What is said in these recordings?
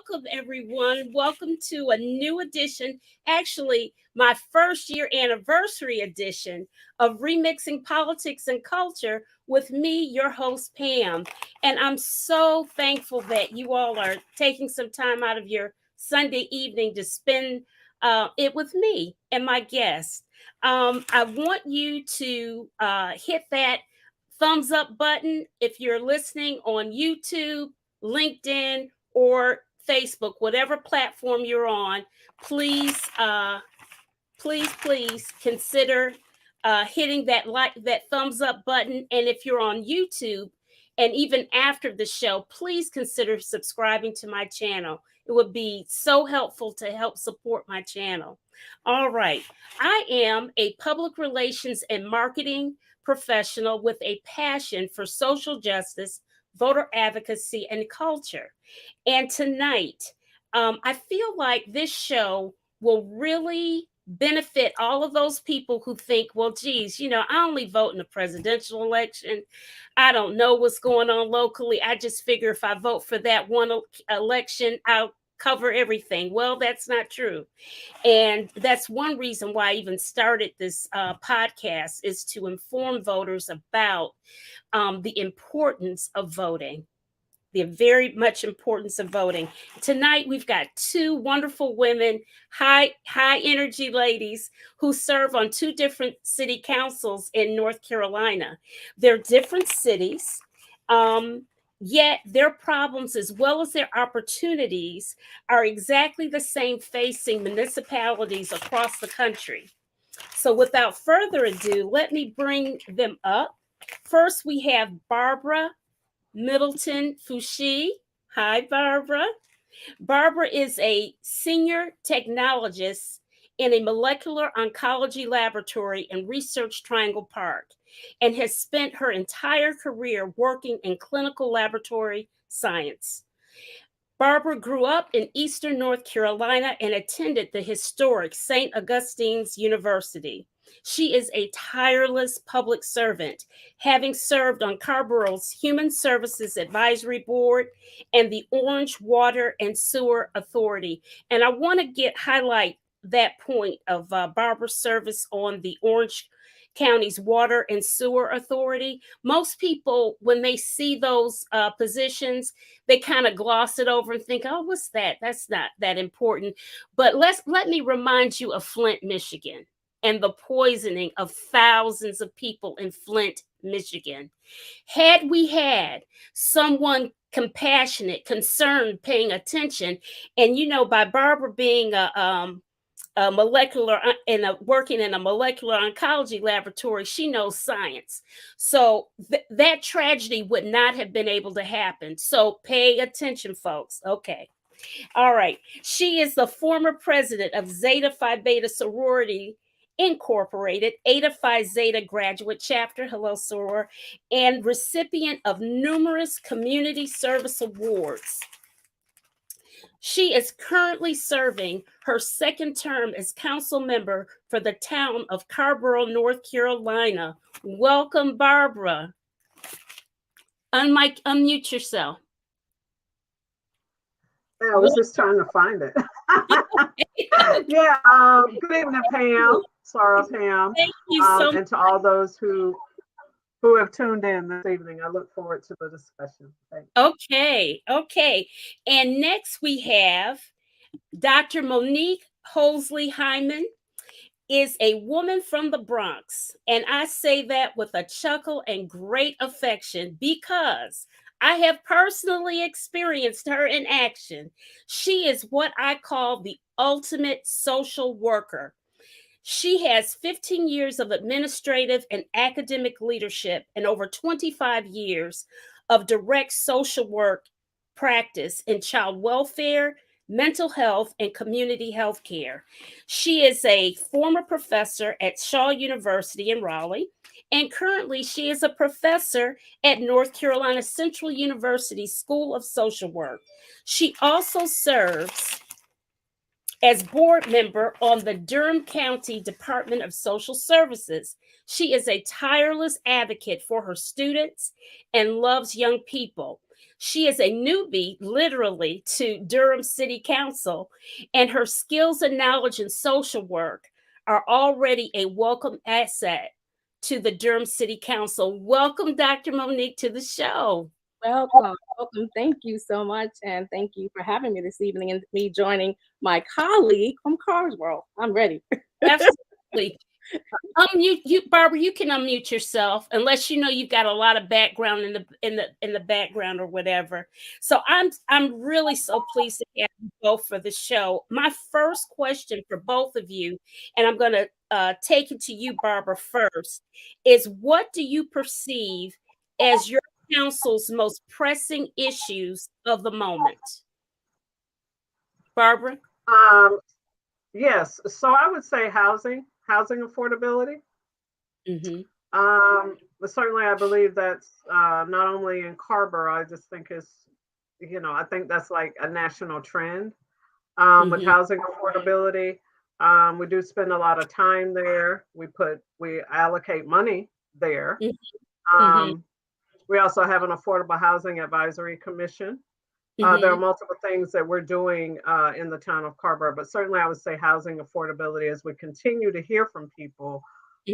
welcome everyone. Welcome to a new edition, actually, my first year anniversary edition of Remixing Politics and Culture with me, your host, Pam. And I'm so thankful that you all are taking some time out of your Sunday evening to spend it with me and my guests. I want you to hit that thumbs up button if you're listening on YouTube, LinkedIn, or Facebook, whatever platform you're on. Please, please consider hitting that thumbs up button. And if you're on YouTube, and even after the show, please consider subscribing to my channel. It would be so helpful to help support my channel. All right. I am a public relations and marketing professional with a passion for social justice, voter advocacy, and culture. And tonight, I feel like this show will really benefit all of those people who think, well, geez, I only vote in the presidential election. I don't know what's going on locally. I just figure if I vote for that one election, I'll cover everything. Well, that's not true. And that's one reason why I even started this podcast, is to inform voters about the importance of voting. The very much importance of voting. Tonight, we've got two wonderful women, high energy ladies who serve on two different city councils in North Carolina. They're different cities, yet their problems as well as their opportunities are exactly the same facing municipalities across the country. So without further ado, let me bring them up. First, we have Barbara Middleton Foushee. Hi, Barbara. Barbara is a senior technologist in a molecular oncology laboratory in Research Triangle Park and has spent her entire career working in clinical laboratory science. Barbara grew up in Eastern North Carolina and attended the historic St. Augustine's University. She is a tireless public servant, having served on Carborough's Human Services Advisory Board and the Orange Water and Sewer Authority. And I want to highlight that point of Barbara's service on the Orange County's Water and Sewer Authority. Most people, when they see those positions, they kind of gloss it over and think, oh, what's that? That's not that important. But let me remind you of Flint, Michigan, and the poisoning of thousands of people in Flint, Michigan. Had we had someone compassionate, concerned, paying attention, and by Barbara being a molecular and working in a molecular oncology laboratory, she knows science. So that tragedy would not have been able to happen. So pay attention, folks. Okay. All right. She is the former president of Zeta Phi Beta Sorority Incorporated, Eta Phi Zeta graduate chapter, hello soror, and recipient of numerous community service awards. She is currently serving her second term as council member for the town of Carborough, North Carolina. Welcome, Barbara. Unmute yourself. I was just trying to find it. Yeah. Good evening, Pam. Sarah, Pam. Thank you so much. And to all those who have tuned in this evening. I look forward to the discussion. Thanks. Okay. And next we have Dr. Monique Holsey-Hyman, is a woman from the Bronx. And I say that with a chuckle and great affection because I have personally experienced her in action. She is what I call the ultimate social worker. She has 15 years of administrative and academic leadership and over 25 years of direct social work practice in child welfare, mental health, and community health care. She is a former professor at Shaw University in Raleigh, and currently she is a professor at North Carolina Central University School of Social Work. She also serves as board member on the Durham County Department of Social Services. She is a tireless advocate for her students and loves young people. She is a newbie, literally, to Durham City Council, and her skills and knowledge in social work are already a welcome asset to the Durham City Council. Welcome, Dr. Monique, to the show. Welcome, welcome. Thank you so much, and thank you for having me this evening and me joining my colleague from Carswell. I'm ready. Absolutely. Unmute you, Barbara. You can unmute yourself, unless you know you've got a lot of background in the background or whatever. So I'm really so pleased to have you both for the show. My first question for both of you, and I'm going to take it to you, Barbara, first, is what do you perceive as your council's most pressing issues of the moment? Barbara? Yes. So I would say housing affordability. But certainly I believe that's not only in Carver, I just think it's, I think that's like a national trend with housing affordability. We do spend a lot of time there. We allocate money there. We also have an Affordable Housing Advisory Commission. There are multiple things that we're doing in the town of Carver, but certainly I would say housing affordability as we continue to hear from people,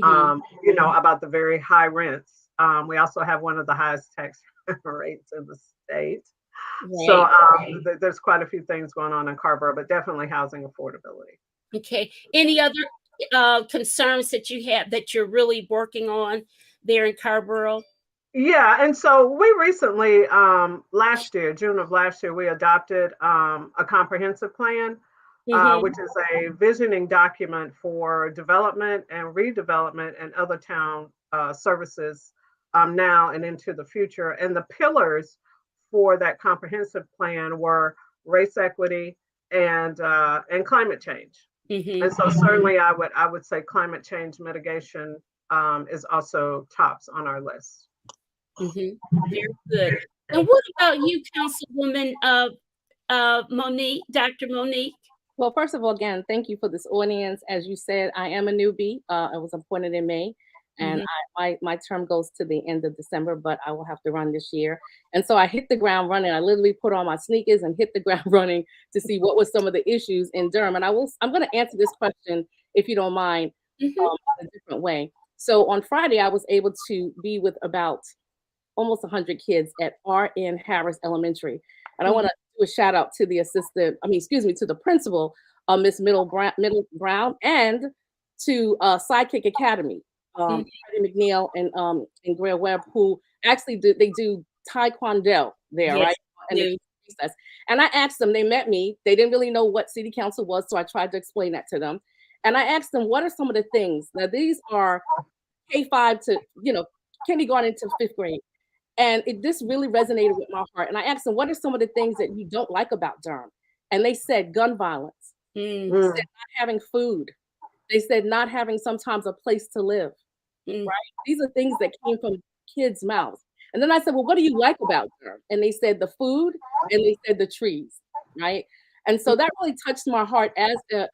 about the very high rents. We also have one of the highest tax rates in the state. Right. So there's quite a few things going on in Carver, but definitely housing affordability. Okay. Any other concerns that you have that you're really working on there in Carborough? Yeah, and so we recently, last year, June of last year, we adopted a comprehensive plan, which is a visioning document for development and redevelopment and other town services now and into the future. And the pillars for that comprehensive plan were race equity and climate change. And so certainly I would say climate change mitigation is also tops on our list. Very good. And what about you, Councilwoman Monique, Dr. Monique? Well, first of all, again, thank you for this audience. As you said, I am a newbie. I was appointed in May, and my term goes to the end of December, but I will have to run this year. And so I hit the ground running. I literally put on my sneakers and hit the ground running to see what was some of the issues in Durham. And I'm going to answer this question, if you don't mind, in a different way. So on Friday, I was able to be with about almost 100 kids at R.N. Harris Elementary. And I want to do a shout out to the to the principal, Miss Middle Brown, and to Sidekick Academy, Freddie McNeil and Greer Webb, who actually do Taekwondo there, right? And I asked them, they met me, they didn't really know what city council was, so I tried to explain that to them. And I asked them, what are some of the things? Now, these are K-5 to, kindergarten to 5th grade. And this really resonated with my heart. And I asked them, what are some of the things that you don't like about Durham? And they said gun violence. They said not having food. They said not having sometimes a place to live, right? These are things that came from kids' mouths. And then I said, well, what do you like about Durham? And they said the food, and they said the trees, right? And so that really touched my heart as an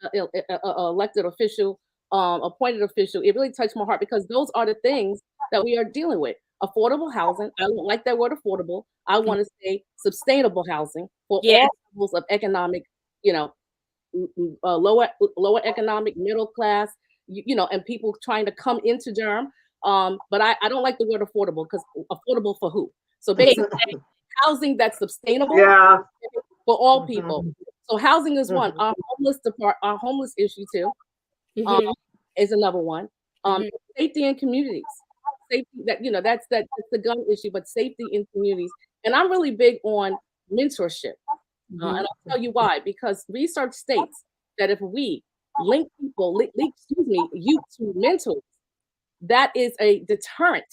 elected official, appointed official. It really touched my heart because those are the things that we are dealing with. Affordable housing. I don't like that word affordable. I want to say sustainable housing for all levels of economic, lower economic, middle class, and people trying to come into Durham. But I don't like the word affordable because affordable for who? So basically housing that's sustainable for all people. So housing is one. Our homeless issue too is another one. Safety in communities. Safety that's the gun issue, but safety in communities. And I'm really big on mentorship. And I'll tell you why, because research states that if we link youth to mentors, that is a deterrent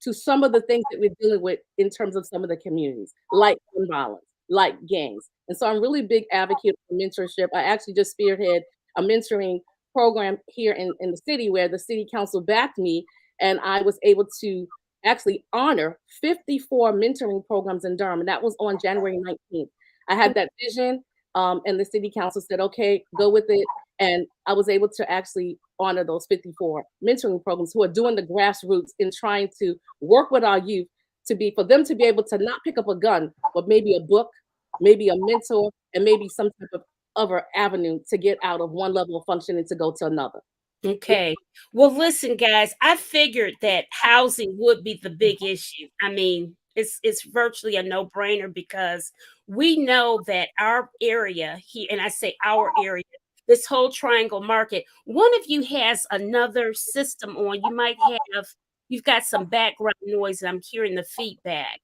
to some of the things that we're dealing with in terms of some of the communities, like gun violence, like gangs. And so I'm really big advocate for mentorship. I actually just spearhead a mentoring program here in the city where the city council backed me. And I was able to actually honor 54 mentoring programs in Durham. And that was on January 19th. I had that vision and the city council said, okay, go with it. And I was able to actually honor those 54 mentoring programs who are doing the grassroots in trying to work with our youth for them to be able to not pick up a gun, but maybe a book, maybe a mentor, and maybe some type of other avenue to get out of one level of functioning to go to another. Okay. Well, listen, guys, I figured that housing would be the big issue. I mean, it's virtually a no-brainer because we know that our area here, and I say our area, this whole triangle market, one of you has another system on. You've got some background noise, and I'm hearing the feedback.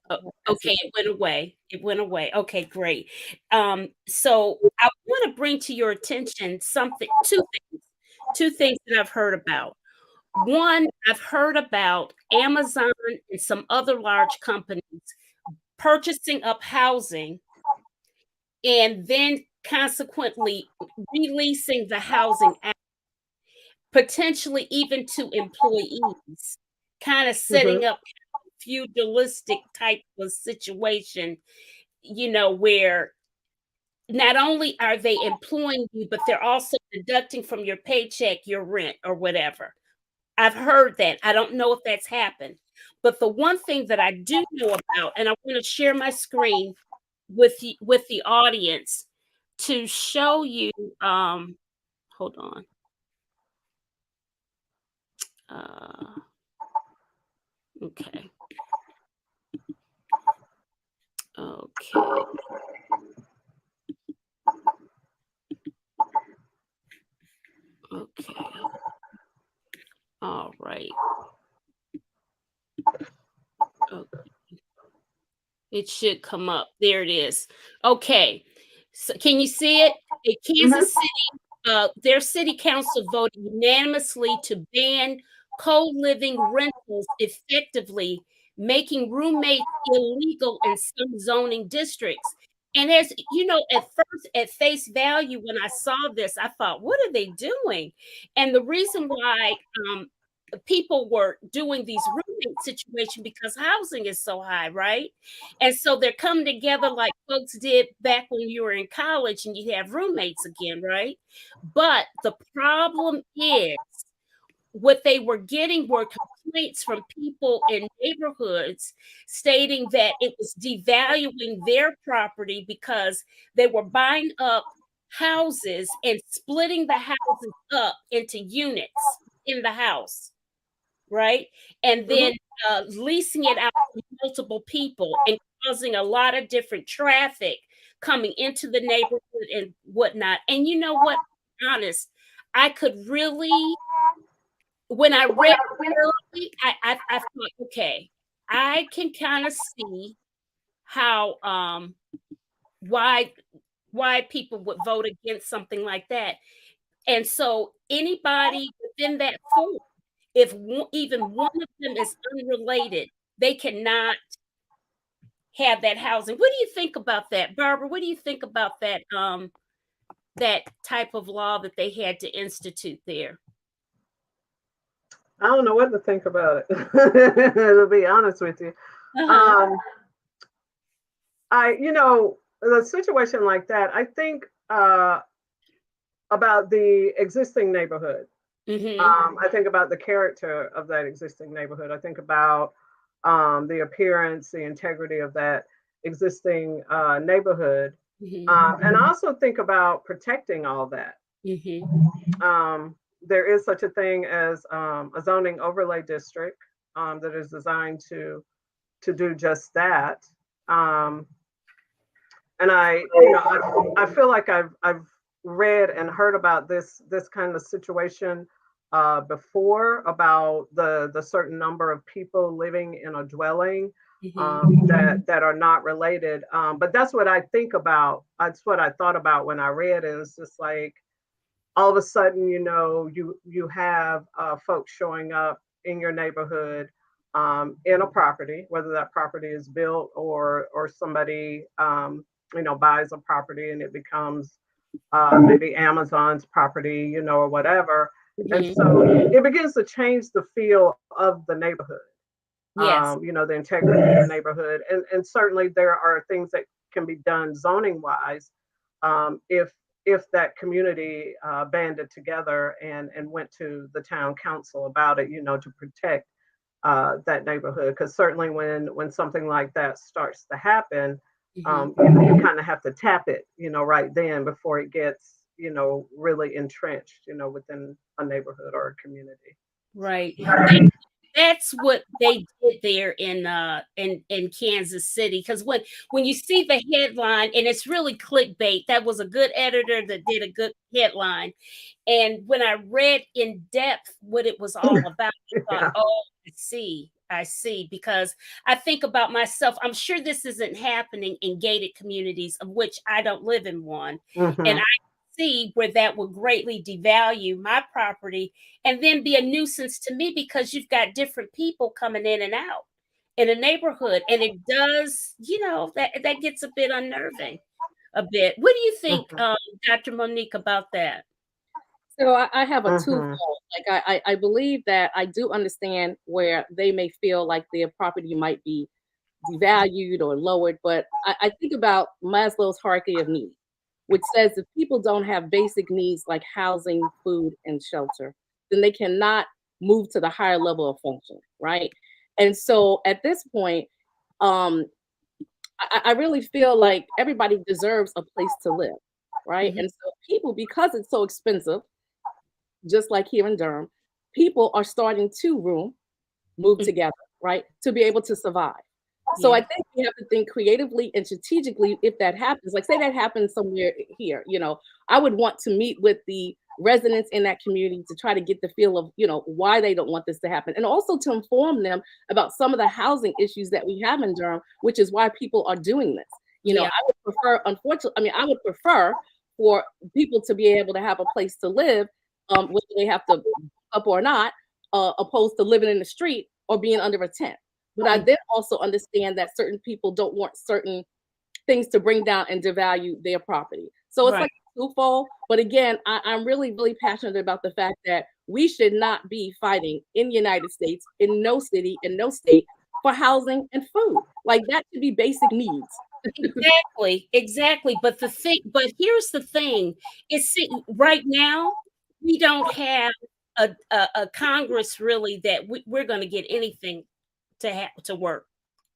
Oh, okay, it went away. It went away. Okay, great. So I want to bring to your attention two things that I've heard about. One, I've heard about Amazon and some other large companies purchasing up housing and then consequently releasing the housing out, potentially even to employees, kind of setting up feudalistic type of situation, where not only are they employing you, but they're also deducting from your paycheck your rent or whatever. I've heard that. I don't know if that's happened. But the one thing that I do know about, and I want to share my screen with the audience to show you, hold on. Okay. Okay. Okay. All right. Okay. It should come up. There it is. Okay. So can you see it? Kansas City, their city council voted unanimously to ban co-living rentals effectively, making roommates illegal in some zoning districts. And as you know, at first, at face value, when I saw this, I thought, what are they doing? And the reason why people were doing these roommate situations because housing is so high, right? And so they're coming together like folks did back when you were in college and you have roommates again, right? But the problem is what they were getting were complaints from people in neighborhoods stating that it was devaluing their property because they were buying up houses and splitting the houses up into units in the house, right? And then leasing it out to multiple people and causing a lot of different traffic coming into the neighborhood and whatnot. And you know what? Honest, I could really, when I read it, I thought, okay, I can kind of see how why people would vote against something like that. And so anybody within that form, if even one of them is unrelated, they cannot have that housing. What do you think about that, Barbara? What do you think about that that type of law that they had to institute there? I don't know what to think about it, to be honest with you. The situation like that, I think about the existing neighborhood. I think about the character of that existing neighborhood. I think about the appearance, the integrity of that existing neighborhood. And I also think about protecting all that. There is such a thing as a zoning overlay district that is designed to do just that. And I feel like I've read and heard about this kind of situation before, about the certain number of people living in a dwelling that are not related. But that's what I think about. That's what I thought about when I read it. It's just like, all of a sudden, you have folks showing up in your neighborhood in a property, whether that property is built or somebody buys a property and it becomes maybe Amazon's property, or whatever. And so it begins to change the feel of the neighborhood. Yes. The integrity of the neighborhood. And certainly there are things that can be done zoning wise if that community banded together and went to the town council about it, to protect that neighborhood. Because certainly when something like that starts to happen, Mhm. you kind of have to tap it, right then before it gets, really entrenched, within a neighborhood or a community. Right. That's what they did there in Kansas City. Because when you see the headline and it's really clickbait, that was a good editor that did a good headline. And when I read in depth what it was all about, I thought, Yeah. oh, I see, because I think about myself. I'm sure this isn't happening in gated communities, of which I don't live in one. And Hmm. I see where that would greatly devalue my property and then be a nuisance to me because you've got different people coming in and out in a neighborhood. And it does, that gets a bit unnerving a bit. What do you think, Hmm. Dr. Monique, about that? So I have a twofold. Hmm. Like I believe that I do understand where they may feel like their property might be devalued or lowered, but I think about Maslow's hierarchy of needs, which says if people don't have basic needs like housing, food, and shelter, then they cannot move to the higher level of function, right? And so at this point, um, I really feel like everybody deserves a place to live, right? Mhm, And so people, because it's so expensive, just like here in Durham, people are starting to move mhm. together, right, to be able to survive. So I Yeah, think we have to think creatively and strategically if that happens. Like, say that happens somewhere here, I would want to meet with the residents in that community to try to get the feel of, why they don't want this to happen. And also to inform them about some of the housing issues that we have in Durham, which is why people are doing this. yeah, I would prefer, unfortunately, I would prefer for people to be able to have a place to live, whether they have to up or not, opposed to living in the street or being under a tent. But I mm, then also understand that certain people don't want certain things to bring down and devalue their property. So it's right. like twofold. But again, I'm really, really passionate about the fact that we should not be fighting in the United States, in no city, in no state, for housing and food. Like that should be basic needs. Exactly. But here's the thing: right now we don't have a Congress really that we're going to get anything to work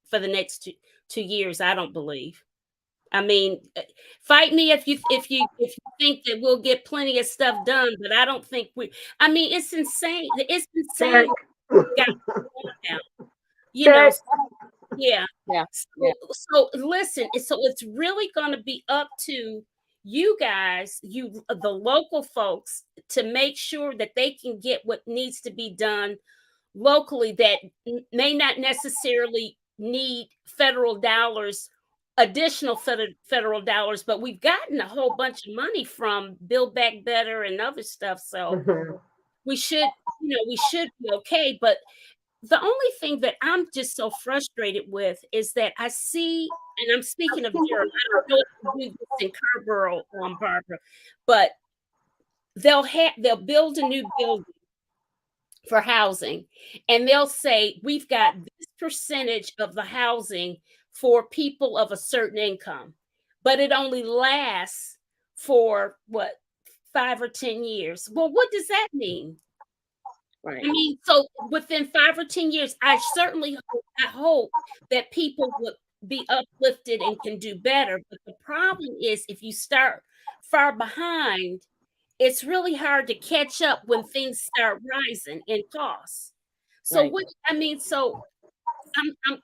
for the next 2 years. I don't believe. I mean, fight me if you think that we'll get plenty of stuff done, but I don't think we. I mean, it's insane. It's Check. insane. Got going now. You know, Check. yeah. Yeah, yeah, So listen, so it's really going to be up to you guys, the local folks, to make sure that they can get what needs to be done locally that may not necessarily need federal dollars, additional federal dollars, but we've gotten a whole bunch of money from Build Back Better and other stuff. So Hmm. we should be okay. But the only thing that I'm just so frustrated with is that I see, and I'm speaking of Durham, I don't know if they do this in Carrboro, Barbara, but they'll build a new building for housing, and they'll say we've got this percentage of the housing for people of a certain income, but it only lasts for what, 5 or 10 years. Well, what does that mean? right, I mean, so within 5 or 10 years, I hope that people would be uplifted and can do better. But the problem is if you start far behind, it's really hard to catch up when things start rising in costs. So right. what I mean, so I'm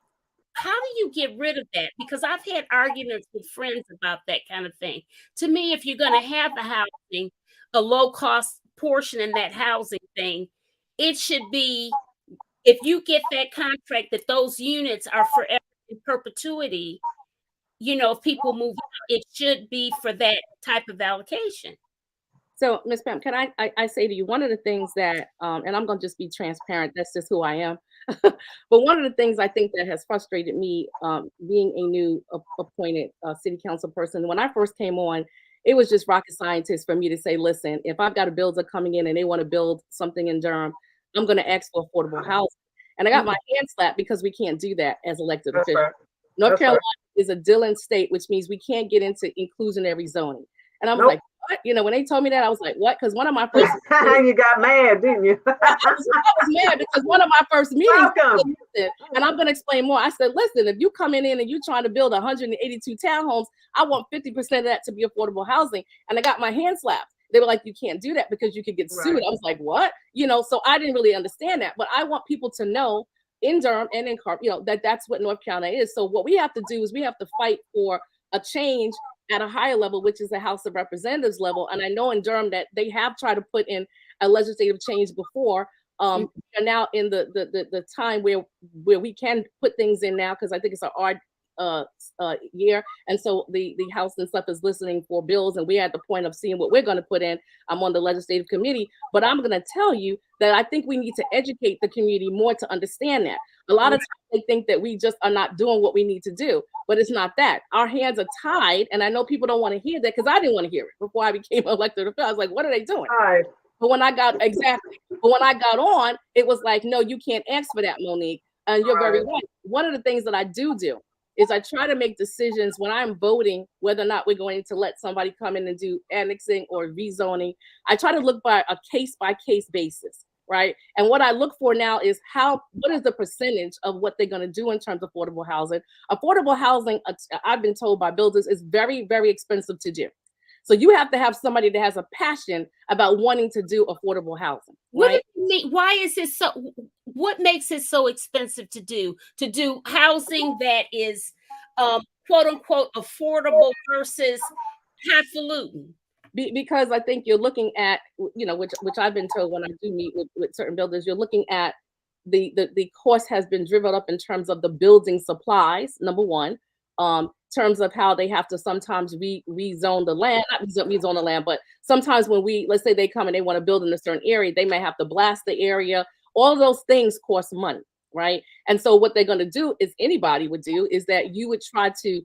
how do you get rid of that? Because I've had arguments with friends about that kind of thing. To me, if you're going to have the housing, a low cost portion in that housing thing, it should be, if you get that contract, that those units are forever in perpetuity. If people move out, it should be for that type of allocation. So, Miss Pam, can I say to you, one of the things that, and I'm going to just be transparent, that's just who I am. But one of the things I think that has frustrated me, being a new appointed city council person, when I first came on, it was just rocket scientist for me to say, listen, if I've got a builder coming in and they want to build something in Durham, I'm going to ask for affordable housing. And I got my Mhm. hand slapped because we can't do that as elected That's officials. right. North That's Carolina right. is a Dillon state, which means we can't get into inclusionary zoning. And I was Nope. like, what? You know, when they told me that, I was like, what? Because one of my first You got mad, didn't you? I was mad because one of my first meetings, Welcome. and I'm going to explain more. I said, listen, if you coming in and you trying to build 182 townhomes, I want 50% of that to be affordable housing. And I got my hand slapped. They were like, you can't do that because you could get sued. Right. I was like, what? You know, so I didn't really understand that. But I want people to know in Durham and in Carp, you know, that's what North Carolina is. So what we have to do is we have to fight for a change at a higher level, which is the House of Representatives level. And I know in Durham that they have tried to put in a legislative change before. We are now in the time where we can put things in now, because I think it's an odd year, and so the House and stuff is listening for bills, and we're at the point of seeing what we're going to put in. I'm on the legislative committee, but I'm going to tell you that I think we need to educate the community more to understand that. A lot of times they think that we just are not doing what we need to do, but it's not that. Our hands are tied, and I know people don't want to hear that, because I didn't want to hear it before I became elected official. I was like, what are they doing? Right. But when I got on, it was like, no, you can't ask for that, Monique. And you're very right. One of the things that I do is I try to make decisions when I'm voting whether or not we're going to let somebody come in and do annexing or rezoning. I try to look by a case-by-case basis, right? And what I look for now is what is the percentage of what they're going to do in terms of affordable housing. Affordable housing, I've been told by builders, is very, very expensive to do. So you have to have somebody that has a passion about wanting to do affordable housing. What right? do you mean? Why is it so? What makes it so expensive to do housing that is, quote unquote, affordable versus highfalutin? Because I think you're looking at, you know, which I've been told when I do meet with certain builders, you're looking at the cost has been driven up in terms of the building supplies, number one. Terms of how they have to sometimes rezone the land, not rezone the land, but sometimes when let's say they come and they want to build in a certain area, they may have to blast the area. All of those things cost money, right? And so what they're going to do is anybody would do is that you would try to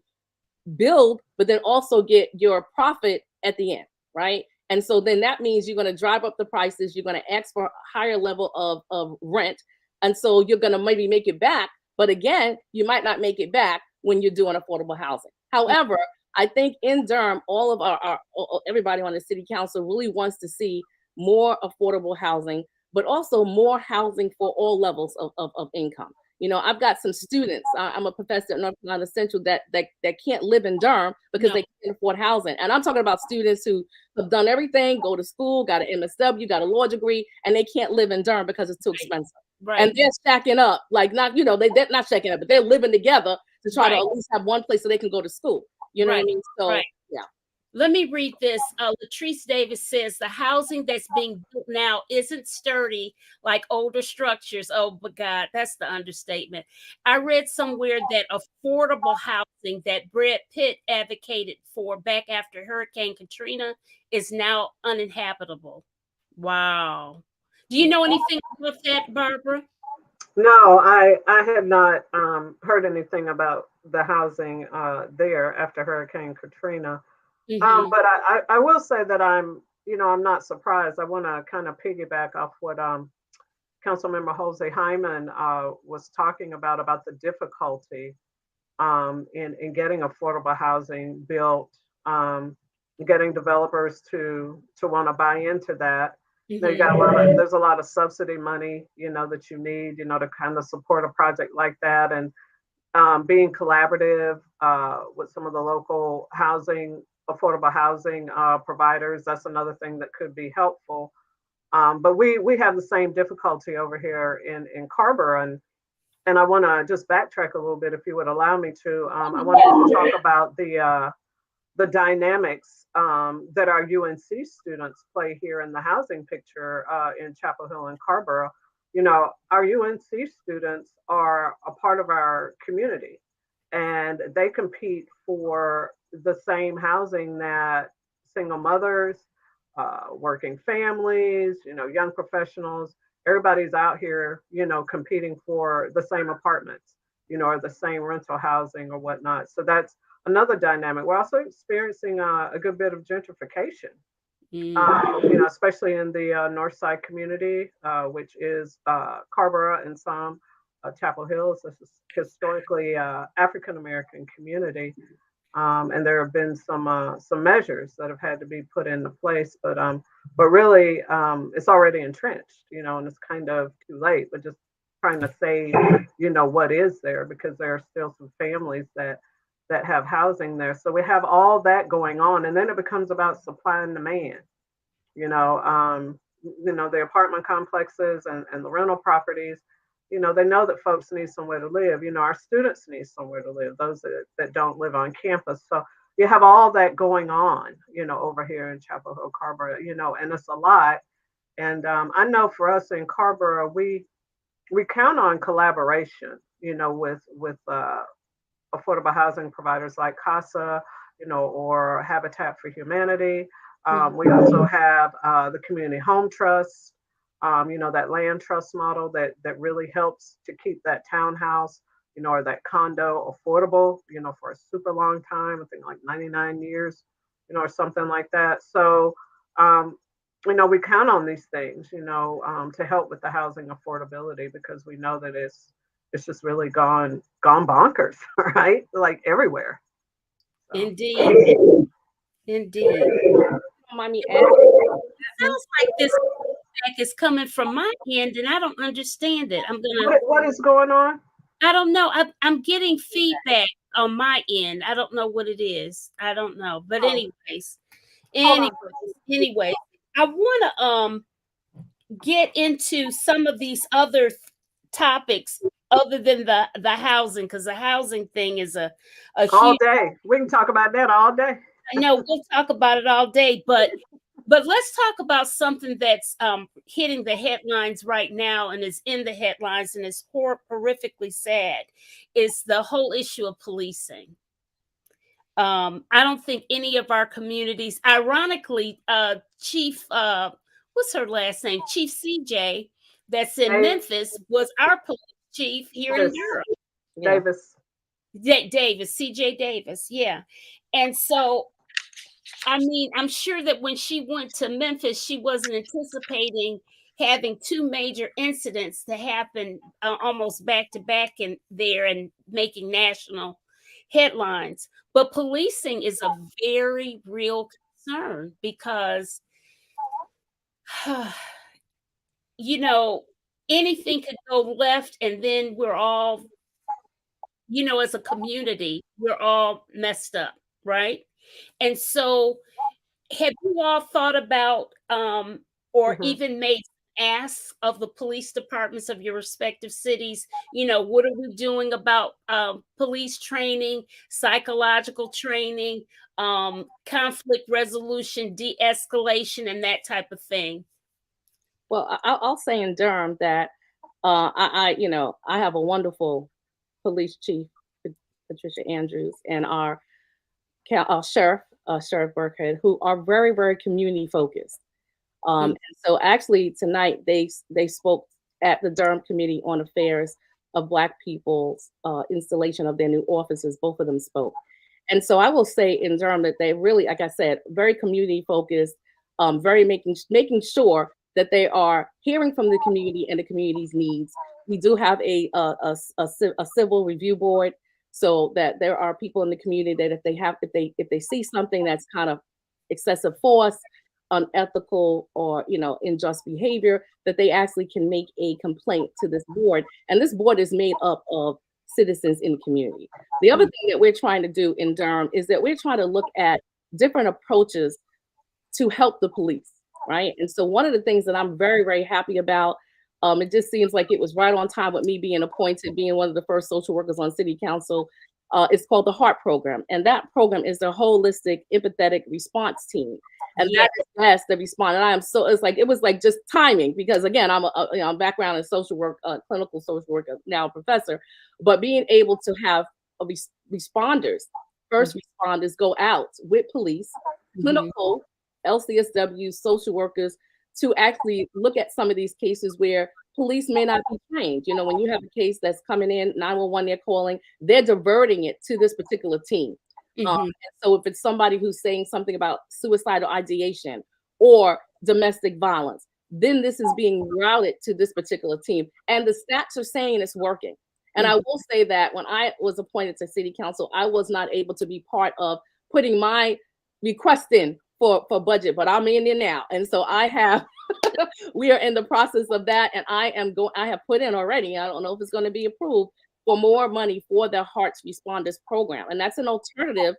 build, but then also get your profit at the end, right? And so then that means you're going to drive up the prices, you're going to ask for a higher level of rent. And so you're going to maybe make it back, but again, you might not make it back when you're doing affordable housing. However, I think in Durham, all of everybody on the city council really wants to see more affordable housing, but also more housing for all levels of income. You know, I've got some students. I'm a professor at North Carolina Central that can't live in Durham because they can't afford housing. And I'm talking about students who have done everything, go to school, got an MSW, got a law degree, and they can't live in Durham because it's too expensive. Right. And they're stacking up, like they're not stacking up, but they're living together to try to at least have one place so they can go to school. You know what I mean? So, yeah. Let me read this. Latrice Davis says the housing that's being built now isn't sturdy like older structures. Oh, but God, that's the understatement. I read somewhere that affordable housing that Brad Pitt advocated for back after Hurricane Katrina is now uninhabitable. Wow. Do you know anything about that, Barbara? No, I had not heard anything about the housing there after Hurricane Katrina. But I will say that I'm not surprised. I want to kind of piggyback off what Councilmember Holsey-Hyman was talking about the difficulty in getting affordable housing built, getting developers to want to buy into that. You know, there's a lot of subsidy money, that you need, to kind of support a project like that, and being collaborative with some of the local affordable housing providers. That's another thing that could be helpful. But we have the same difficulty over here in Carver, and I want to just backtrack a little bit, if you would allow me to. I wanted to talk about the dynamics that our UNC students play here in the housing picture in Chapel Hill and Carrboro. Our UNC students are a part of our community, and they compete for the same housing that single mothers, working families, young professionals, everybody's out here, competing for the same apartments, or the same rental housing or whatnot. So that's another dynamic. We're also experiencing a good bit of gentrification, especially in the North Side community, which is Carrboro and some Chapel Hill. This is historically African American community. And there have been some measures that have had to be put into place, but really, it's already entrenched, and it's kind of too late. But just trying to save, what is there, because there are still some families that have housing there. So we have all that going on, and then it becomes about supply and demand. The apartment complexes and the rental properties. They know that folks need somewhere to live. Our students need somewhere to live, those that don't live on campus. So you have all that going on, over here in Chapel Hill, Carrboro, and it's a lot. And I know for us in Carrboro, we count on collaboration, with affordable housing providers like CASA, or Habitat for Humanity. We also have the Community Home Trust, that land trust model that really helps to keep that townhouse, or that condo affordable, for a super long time, I think like 99 years, or something like that. So, we count on these things, to help with the housing affordability, because we know that it's just really gone bonkers, right? Like everywhere. So. Indeed. Mommy, Sounds like this feedback is coming from my end, and I don't understand it. What is going on? I don't know. I'm getting feedback on my end. I don't know what it is. I don't know. But anyways, I want to get into some of these other topics other than the housing, because the housing thing is a all huge, day. We can talk about that all day. I know we'll talk about it all day, but let's talk about something that's hitting the headlines right now, and is in the headlines, and is horrifically sad. Is the whole issue of policing. I don't think any of our communities, ironically, Chief, what's her last name? Chief CJ, that's in Memphis, was our police chief here in Durham. Davis. CJ Davis, yeah. And so, I mean, I'm sure that when she went to Memphis, she wasn't anticipating having two major incidents to happen almost back to back in there and making national headlines. But policing is a very real concern, because, anything could go left, and then we're all, as a community, we're all messed up, right? And so, have you all thought about or even made asks of the police departments of your respective cities? What are we doing about police training, psychological training, conflict resolution, de-escalation, and that type of thing? Well, I'll say in Durham that I have a wonderful police chief, Patricia Andrews, and our sheriff, Sheriff Burkhead, who are very, very community focused. And so actually tonight they spoke at the Durham Committee on Affairs of Black People's installation of their new offices. Both of them spoke. And so I will say in Durham that they really, like I said, very community focused, very making sure that they are hearing from the community and the community's needs. We do have a civil review board, so that there are people in the community that if they see something that's kind of excessive force, unethical, or unjust behavior, that they actually can make a complaint to this board. And this board is made up of citizens in the community. The other thing that we're trying to do in Durham is that we're trying to look at different approaches to help the police, right? And so one of the things that I'm very, very happy about, it just seems like it was right on time with me being appointed, being one of the first social workers on city council. It's called the HEART program. And that program is the holistic empathetic response team. And that is best to respond. And it was like just timing, because again, I'm a background in social work, clinical social work, now a professor, but being able to have responders, first responders go out with police, clinical, LCSW, social workers, to actually look at some of these cases where police may not be trained. When you have a case that's coming in, 911, they're calling, they're diverting it to this particular team. And so if it's somebody who's saying something about suicidal ideation or domestic violence, then this is being routed to this particular team. And the stats are saying it's working. And I will say that when I was appointed to city council, I was not able to be part of putting my request in for budget, but I'm in there now. And so I have, we are in the process of that. And I have put in already, I don't know if it's going to be approved, for more money for the Hearts Responders program. And that's an alternative,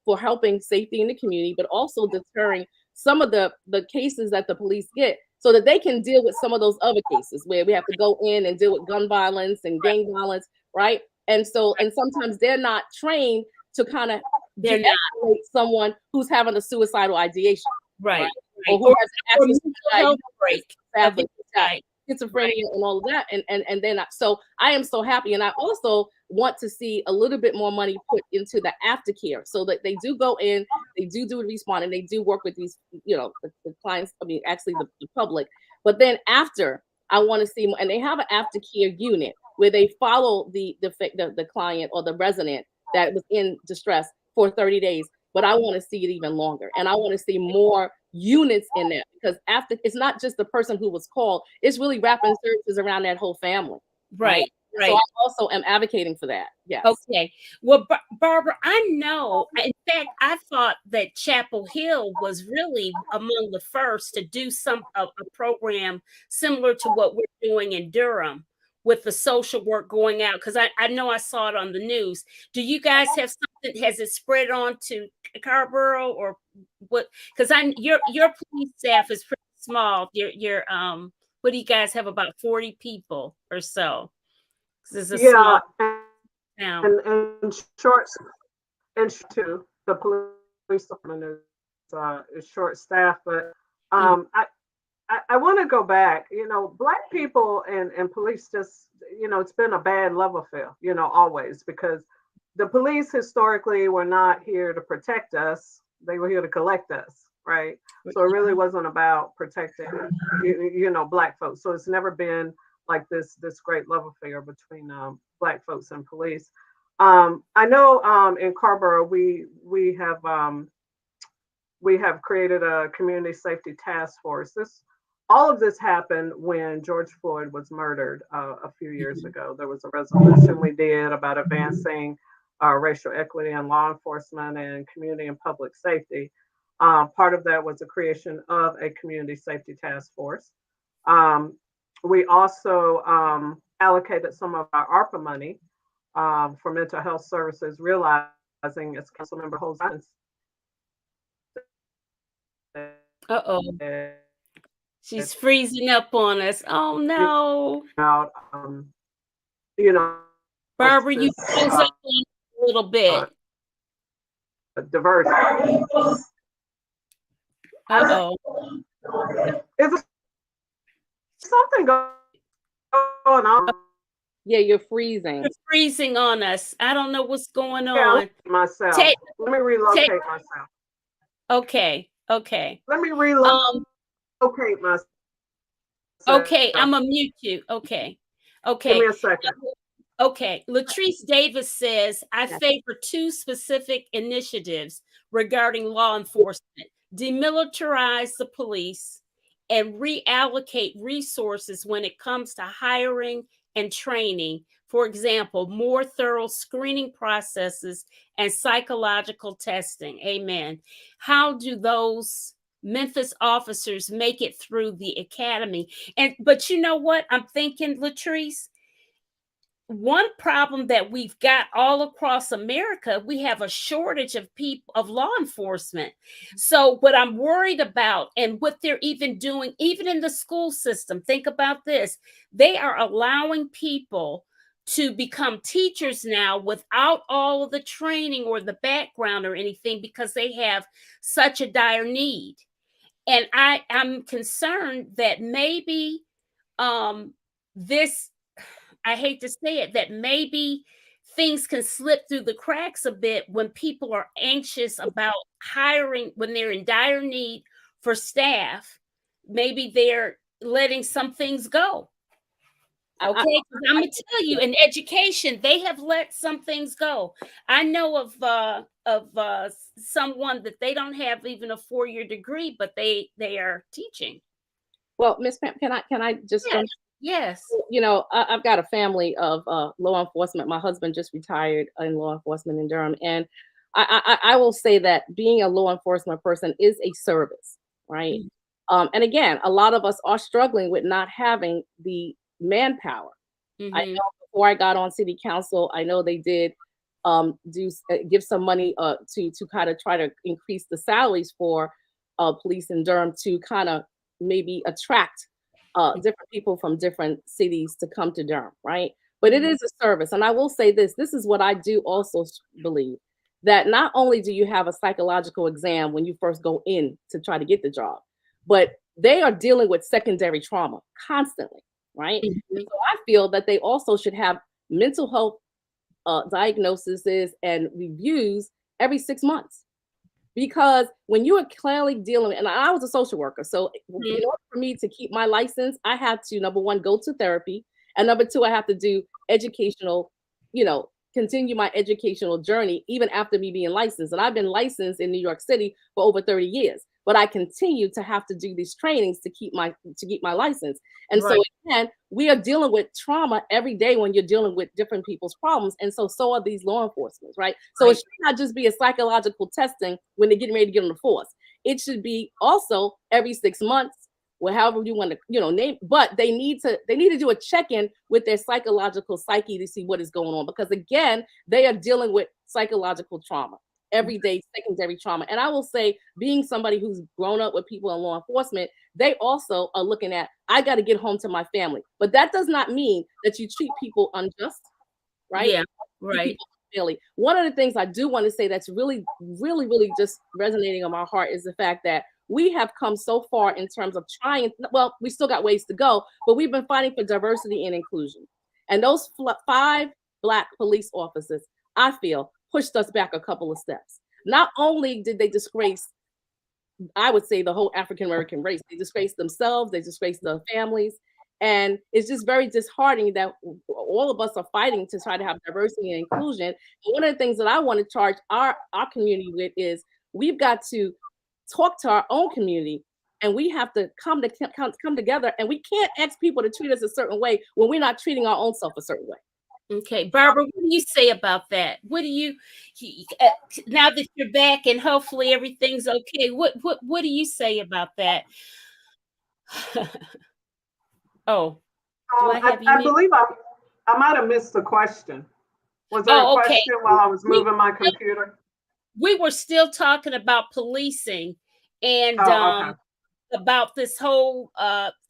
for helping safety in the community, but also deterring some of the cases that the police get, so that they can deal with some of those other cases where we have to go in and deal with gun violence and gang violence, right? And sometimes they're not trained to kind of de-escalate someone who's having a suicidal ideation, right? Or who has access to health break, schizophrenia and all of that. And then so I am so happy. And I also want to see a little bit more money put into the aftercare, so that they do go in, they do respond, and they do work with these, the clients, actually the public. But then after, I want to see, and they have an aftercare unit where they follow the client or the resident that was in distress for 30 days. But I want to see it even longer. And I want to see more units in there, because after, it's not just the person who was called, it's really wrapping services around that whole family. Right. So I also am advocating for that. Yes. Okay. Well, Barbara, I know, in fact, I thought that Chapel Hill was really among the first to do a program similar to what we're doing in Durham, with the social work going out, because I know I saw it on the news. Do you guys have something? Has it spread on to Scarborough, or what? Because your police staff is pretty small. Your what do you guys have, about 40 people or so? This is a small town. And short, and too, the police department is short staffed, but I want to go back. Black people and police just, it's been a bad love affair, always, because the police historically were not here to protect us. They were here to collect us, right? So it really wasn't about protecting, Black folks. So it's never been like this great love affair between Black folks and police. I know in Scarborough we have created a community safety task force. All of this happened when George Floyd was murdered a few years ago. There was a resolution we did about advancing racial equity in law enforcement and community and public safety. Part of that was the creation of a community safety task force. We also allocated some of our ARPA money for mental health services, realizing, as Councilmember Holsey-Hyman said, she's freezing up on us. Oh no! About Barbara, you froze up a little bit. Diversity. Is something going on? Yeah, you're freezing. You're freezing on us. I don't know what's going on. Myself. Let me relocate myself. Okay. Let me relocate myself. Okay, I'm gonna mute you. Okay. Give me a second. Okay. Latrice Davis says, I favor two specific initiatives regarding law enforcement: demilitarize the police and reallocate resources when it comes to hiring and training. For example, more thorough screening processes and psychological testing. Amen. How do those Memphis officers make it through the academy? But you know what I'm thinking, Latrice? One problem that we've got all across America, we have a shortage of people, of law enforcement. So what I'm worried about, and what they're even doing, even in the school system, think about this. They are allowing people to become teachers now without all of the training or the background or anything, because they have such a dire need. And I'm concerned that maybe I hate to say it, that maybe things can slip through the cracks a bit when people are anxious about hiring, when they're in dire need for staff. Maybe they're letting some things go. Okay, I'm gonna tell you, in education, they have let some things go. I know of someone that they don't have even a 4-year degree, but they are teaching. Well, Miss Pam, can I just jump Yes. You know, I've got a family of law enforcement. My husband just retired in law enforcement in Durham, and I will say that being a law enforcement person is a service, right? Mhm. And again, a lot of us are struggling with not having the manpower. I Mhm. know before I got on city council, I know they did give some money to kind of try to increase the salaries for police in Durham to kind of maybe attract different people from different cities to come to Durham, right? But it Mhm. is a service, and I will say this is what I do also believe, that not only do you have a psychological exam when you first go in to try to get the job, but they are dealing with secondary trauma constantly, right? Mhm. So I feel that they also should have mental health diagnoses and reviews every 6 months. Because when you are clearly dealing, and I was a social worker, so in Mhm. order for me to keep my license, I had to, number one, go to therapy, and number two, I have to do educational, continue my educational journey even after me being licensed. And I've been licensed in New York City for over 30 years, but I continue to have to do these trainings to keep my license. And so Right. again, we are dealing with trauma every day when you're dealing with different people's problems. And so are these law enforcement, right? So it Right. should not just be a psychological testing when they're getting ready to get on the force. It should be also every 6 months, or however you want to, name, but they need to do a check-in with their psychological psyche to see what is going on. Because again, they are dealing with psychological trauma. Everyday secondary trauma. And I will say, being somebody who's grown up with people in law enforcement, they also are looking at, I got to get home to my family. But that does not mean that you treat people unjust, right? Yeah. Treat Right. people unfairly. One of the things I do want to say that's really, really, really just resonating on my heart is the fact that we have come so far in terms of trying, well, we still got ways to go, but we've been fighting for diversity and inclusion. And those 5 Black police officers, I feel, pushed us back a couple of steps. Not only did they disgrace, I would say, the whole African American race, they disgraced themselves, they disgraced their families. And it's just very disheartening that all of us are fighting to try to have diversity and inclusion. And one of the things that I want to charge our community with is we've got to talk to our own community, and we have to come together, and we can't ask people to treat us a certain way when we're not treating our own self a certain way. Okay, Barbara, what do you say about that? What do you now that you're back and hopefully everything's okay? What do you say about that? Oh, do I have you I muted? believe I might have missed the question. Was there a Oh, okay. question while I was We moving my computer? we were still talking about policing and Oh, okay. about this whole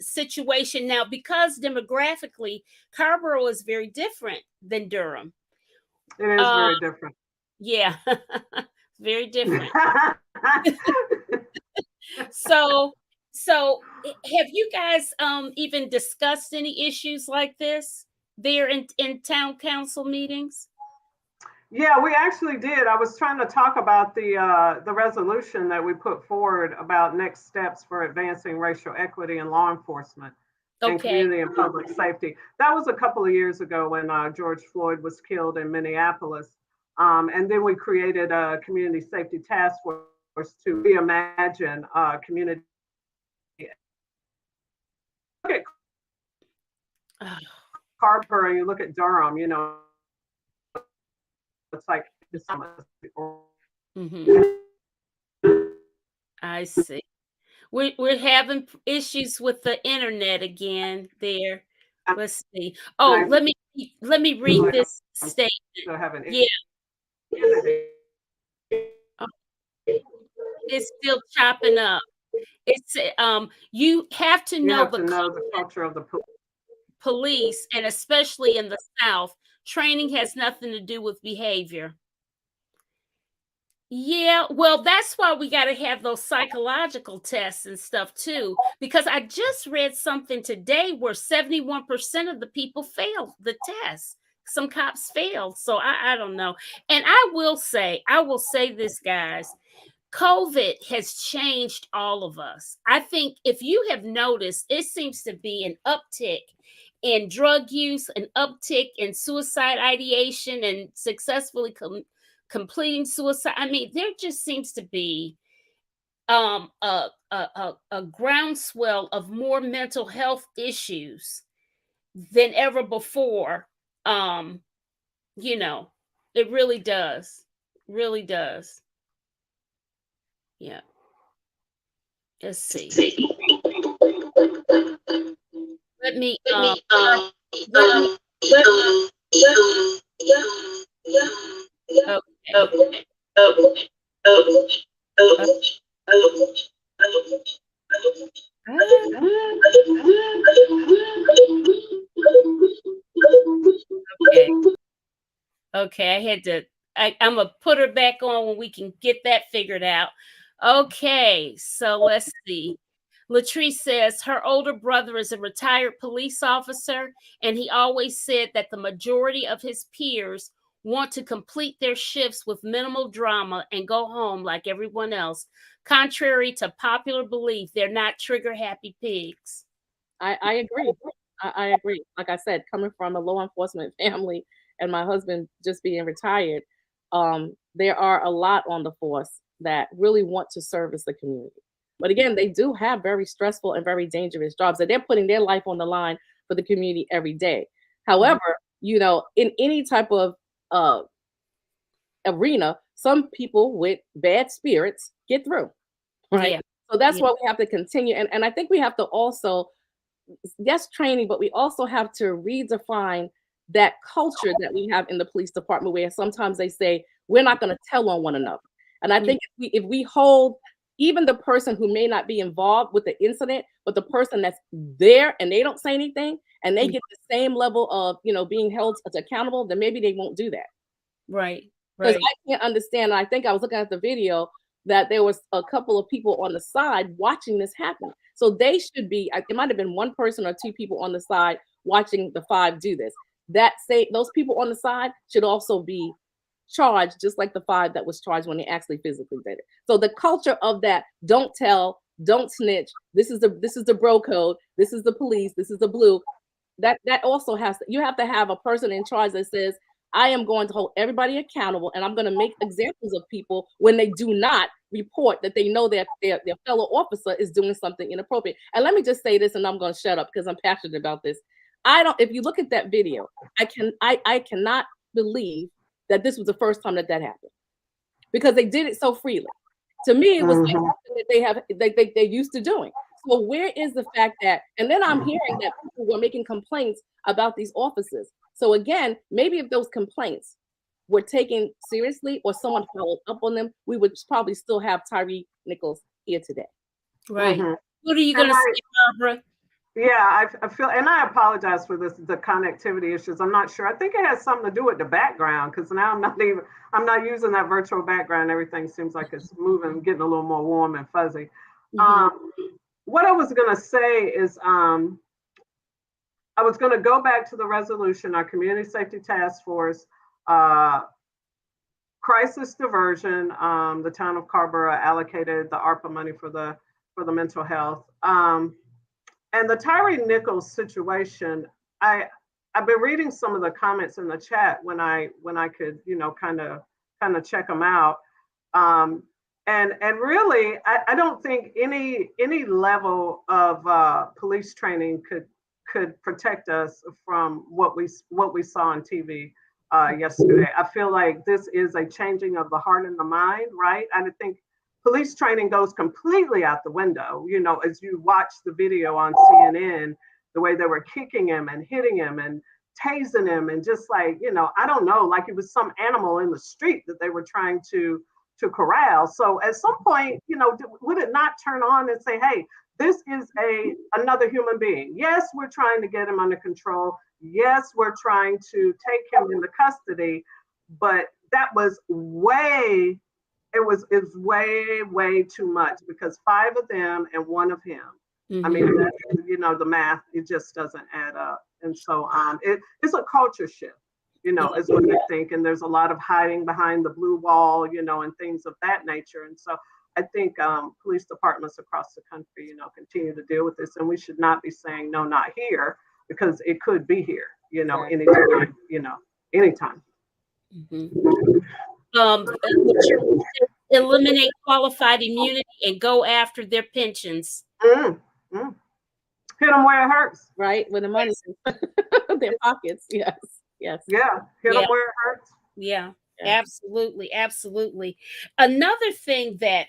situation now because demographically Carrboro is very different than Durham. It is Uh, very different. yeah, very different. So, have you guys even discussed any issues like this there in town council meetings? Yeah, we actually did. I was trying to talk about the resolution that we put forward about next steps for advancing racial equity in law enforcement and Okay. community and public safety. That was a couple of years ago when George Floyd was killed in Minneapolis. And then we created a community safety task force to reimagine community. Look at Carper and you look at Durham, it's like it's Mhm. I see. We're having issues with the internet again there. Let's see. Oh, I let me feel read like this I'm statement. still having Yeah, oh, it's still chopping up. It's you have to you know have the to know the culture of the police, and especially in the South, training has nothing to do with behavior. Yeah, well, that's why we got to have those psychological tests and stuff too. Because I just read something today where 71% of the people failed the test. Some cops failed. So I don't know. And I will say this, guys. COVID has changed all of us. I think if you have noticed, it seems to be an uptick in drug use, an uptick in suicide ideation, and successfully completing suicide. I mean, there just seems to be a groundswell of more mental health issues. than ever before. You know, it really does. Really does. Yeah. Let's see. Let me okay. Okay, I had to. I'm gonna put her back on when we can get that figured out. Okay, so let's see. Latrice says her older brother is a retired police officer, and he always said that the majority of his peers want to complete their shifts with minimal drama and go home like everyone else. Contrary to popular belief, they're not trigger happy pigs. I agree. I agree. Like I said, coming from a law enforcement family and my husband just being retired, there are a lot on the force that really want to service the community. But again, they do have very stressful and very dangerous jobs that they're putting their life on the line for the community every day. However, you know, in any type of arena, some people with bad spirits get through, right? Yeah. So that's why we have to continue. And I think we have to also, yes, training, but we also have to redefine that culture that we have in the police department, where sometimes they say we're not going to tell on one another. And I think if we hold even the person who may not be involved with the incident, but the person that's there and they don't say anything and they get the same level of, you know, being held accountable, then maybe they won't do that. Right. Because Right. I can't understand. I think I was looking at the video that there was a couple of people on the side watching this happen. So they should be, it might have been one person or two people on the side watching the five do this. Those people on the side should also be charged, just like the five that was charged when they actually physically did it. So the culture of that, don't tell, don't snitch. This is the bro code. This is the police. This is the blue. That also has you have to have a person in charge that says, I am going to hold everybody accountable, and I'm going to make examples of people when they do not report that they know that their fellow officer is doing something inappropriate. And let me just say this, and I'm going to shut up because I'm passionate about this. If you look at that video, I cannot believe that this was the first time that happened, because they did it so freely. To me, it was like something that they're used to doing. So where is the fact that, and then I'm hearing that people were making complaints about these officers. So again, maybe if those complaints were taken seriously or someone followed up on them, we would probably still have Tyre Nichols here today. Right. What are you going to say, Barbara? Yeah, I feel, and I apologize for the connectivity issues. I'm not sure. I think it has something to do with the background, because now I'm not using that virtual background. Everything seems like it's moving, getting a little more warm and fuzzy. What I was going to say is, I was going to go back to the resolution, our Community Safety Task Force, crisis diversion. The town of Carrboro allocated the ARPA money for the mental health. And the Tyre Nichols situation, I've been reading some of the comments in the chat when I could, you know, kind of check them out. And really, I don't think any level of police training could protect us from what we saw on TV yesterday. I feel like this is a changing of the heart and the mind, right? I think police training goes completely out the window. You know, as you watch the video on CNN, the way they were kicking him and hitting him and tasing him, and just like, you know, I don't know, like it was some animal in the street that they were trying to corral. So at some point, you know, would it not turn on and say, hey, this is another human being? Yes, we're trying to get him under control. Yes, we're trying to take him into custody, but that was way too much, because 5 of them and 1 of him. I mean, you know, the math, it just doesn't add up. And so it's a culture shift, you know, is what I think. And there's a lot of hiding behind the blue wall, you know, and things of that nature. And so I think police departments across the country, you know, continue to deal with this. And we should not be saying, no, not here, because it could be here, you know, anytime, you know, anytime. Eliminate qualified immunity and go after their pensions. Hit them where it hurts. Right? When the money is their pockets. Yes. Yes. Yeah, hit them Yeah. where it hurts. Yeah, Yeah. absolutely, absolutely. Another thing that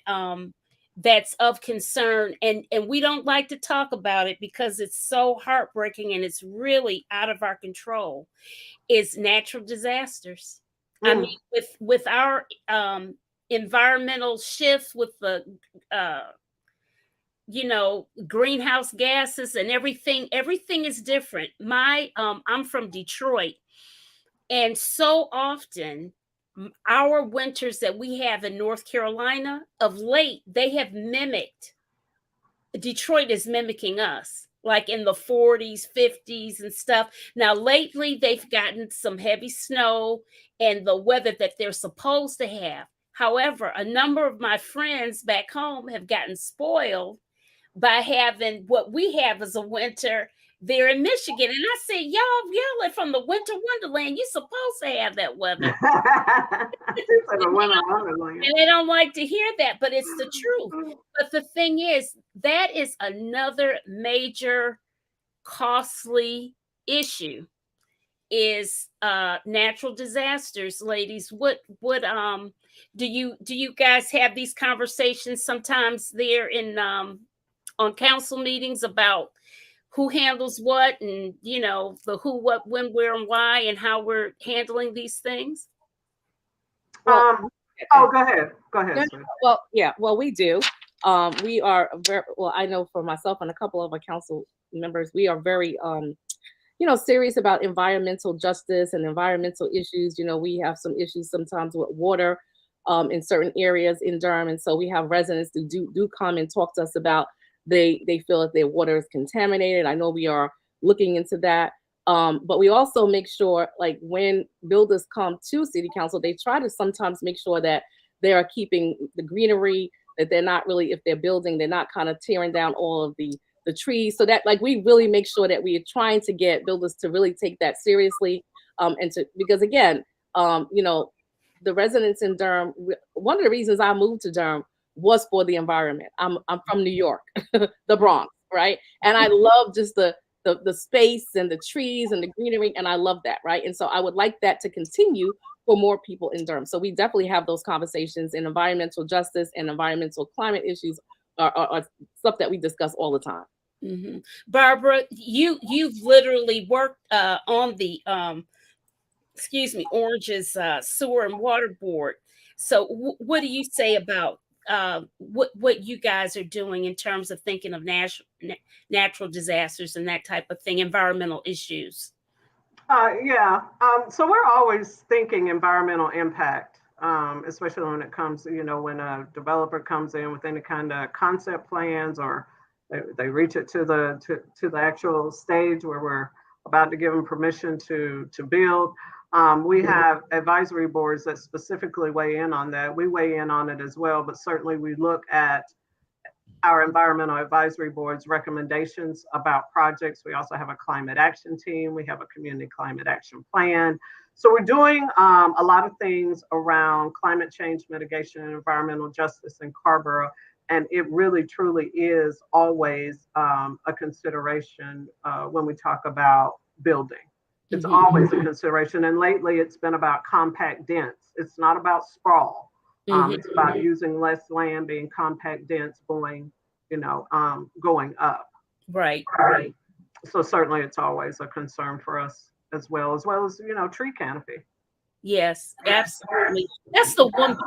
that's of concern, and we don't like to talk about it because it's so heartbreaking and it's really out of our control, is natural disasters. I mean, Mm. with our environmental shifts, with the uh greenhouse gases and everything is different. I'm from Detroit, and so often, our winters that we have in North Carolina, of late, they have mimicked, Detroit is mimicking us, like in the 40s, 50s, and stuff. Now, lately, they've gotten some heavy snow and the weather that they're supposed to have. However, a number of my friends back home have gotten spoiled by having what we have as a winter there in Michigan. And I said, y'all are from the winter wonderland. You're supposed to have that weather. It's like a winter wonderland. And they don't like to hear that, but it's the truth. But the thing is, that is another major costly issue, is natural disasters. Ladies, what do you guys have these conversations sometimes there in on council meetings about who handles what, and the who, what, when, where, and why, and how we're handling these things? Well, Oh, go ahead. Go ahead, no, sir. well, yeah, well, we do. We are very well. I know for myself and a couple of our council members, we are very, serious about environmental justice and environmental issues. We have some issues sometimes with water, in certain areas in Durham, and so we have residents who do come and talk to us about they feel that their water is contaminated. I know we are looking into that. But we also make sure, like when builders come to city council, they try to sometimes make sure that they are keeping the greenery, that they're not really, if they're building, they're not kind of tearing down all of the trees. So that, like, we really make sure that we are trying to get builders to really take that seriously. Because again, the residents in Durham, one of the reasons I moved to Durham was for the environment. I'm from New York, the Bronx, right? And I love just the space and the trees and the greenery, and I love that, right? And so I would like that to continue for more people in Durham. So we definitely have those conversations, and environmental justice and environmental climate issues are stuff that we discuss all the time. Mm-hmm. Barbara, you've literally worked on the Orange's sewer and water board. So what do you say about what you guys are doing in terms of thinking of natural disasters and that type of thing, environmental issues? Yeah. So we're always thinking environmental impact, especially when it comes, when a developer comes in with any kind of concept plans, or they reach it to the actual stage where we're about to give them permission to build. We have advisory boards that specifically weigh in on that. We weigh in on it as well, but certainly we look at our environmental advisory board's recommendations about projects. We also have a climate action team. We have a community climate action plan. So we're doing a lot of things around climate change mitigation and environmental justice in Carrboro. And it really, truly is always a consideration when we talk about building. It's always a consideration. And lately it's been about compact dense. It's not about sprawl. It's about using less land, being compact dense, going up. Right. So certainly it's always a concern for us as well as tree canopy. Yes, absolutely. That's the one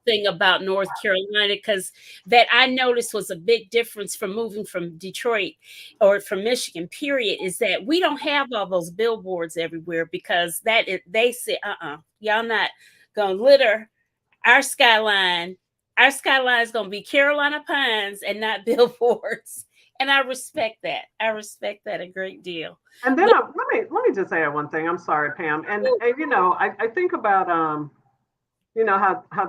thing about North Carolina, because that I noticed was a big difference from moving from Detroit or from Michigan, period, is that we don't have all those billboards everywhere, because they say, y'all not gonna litter our skyline. Our skyline is gonna be Carolina pines and not billboards. And I respect that. I respect that a great deal. And then let me just add one thing. I'm sorry, Pam. And I think about how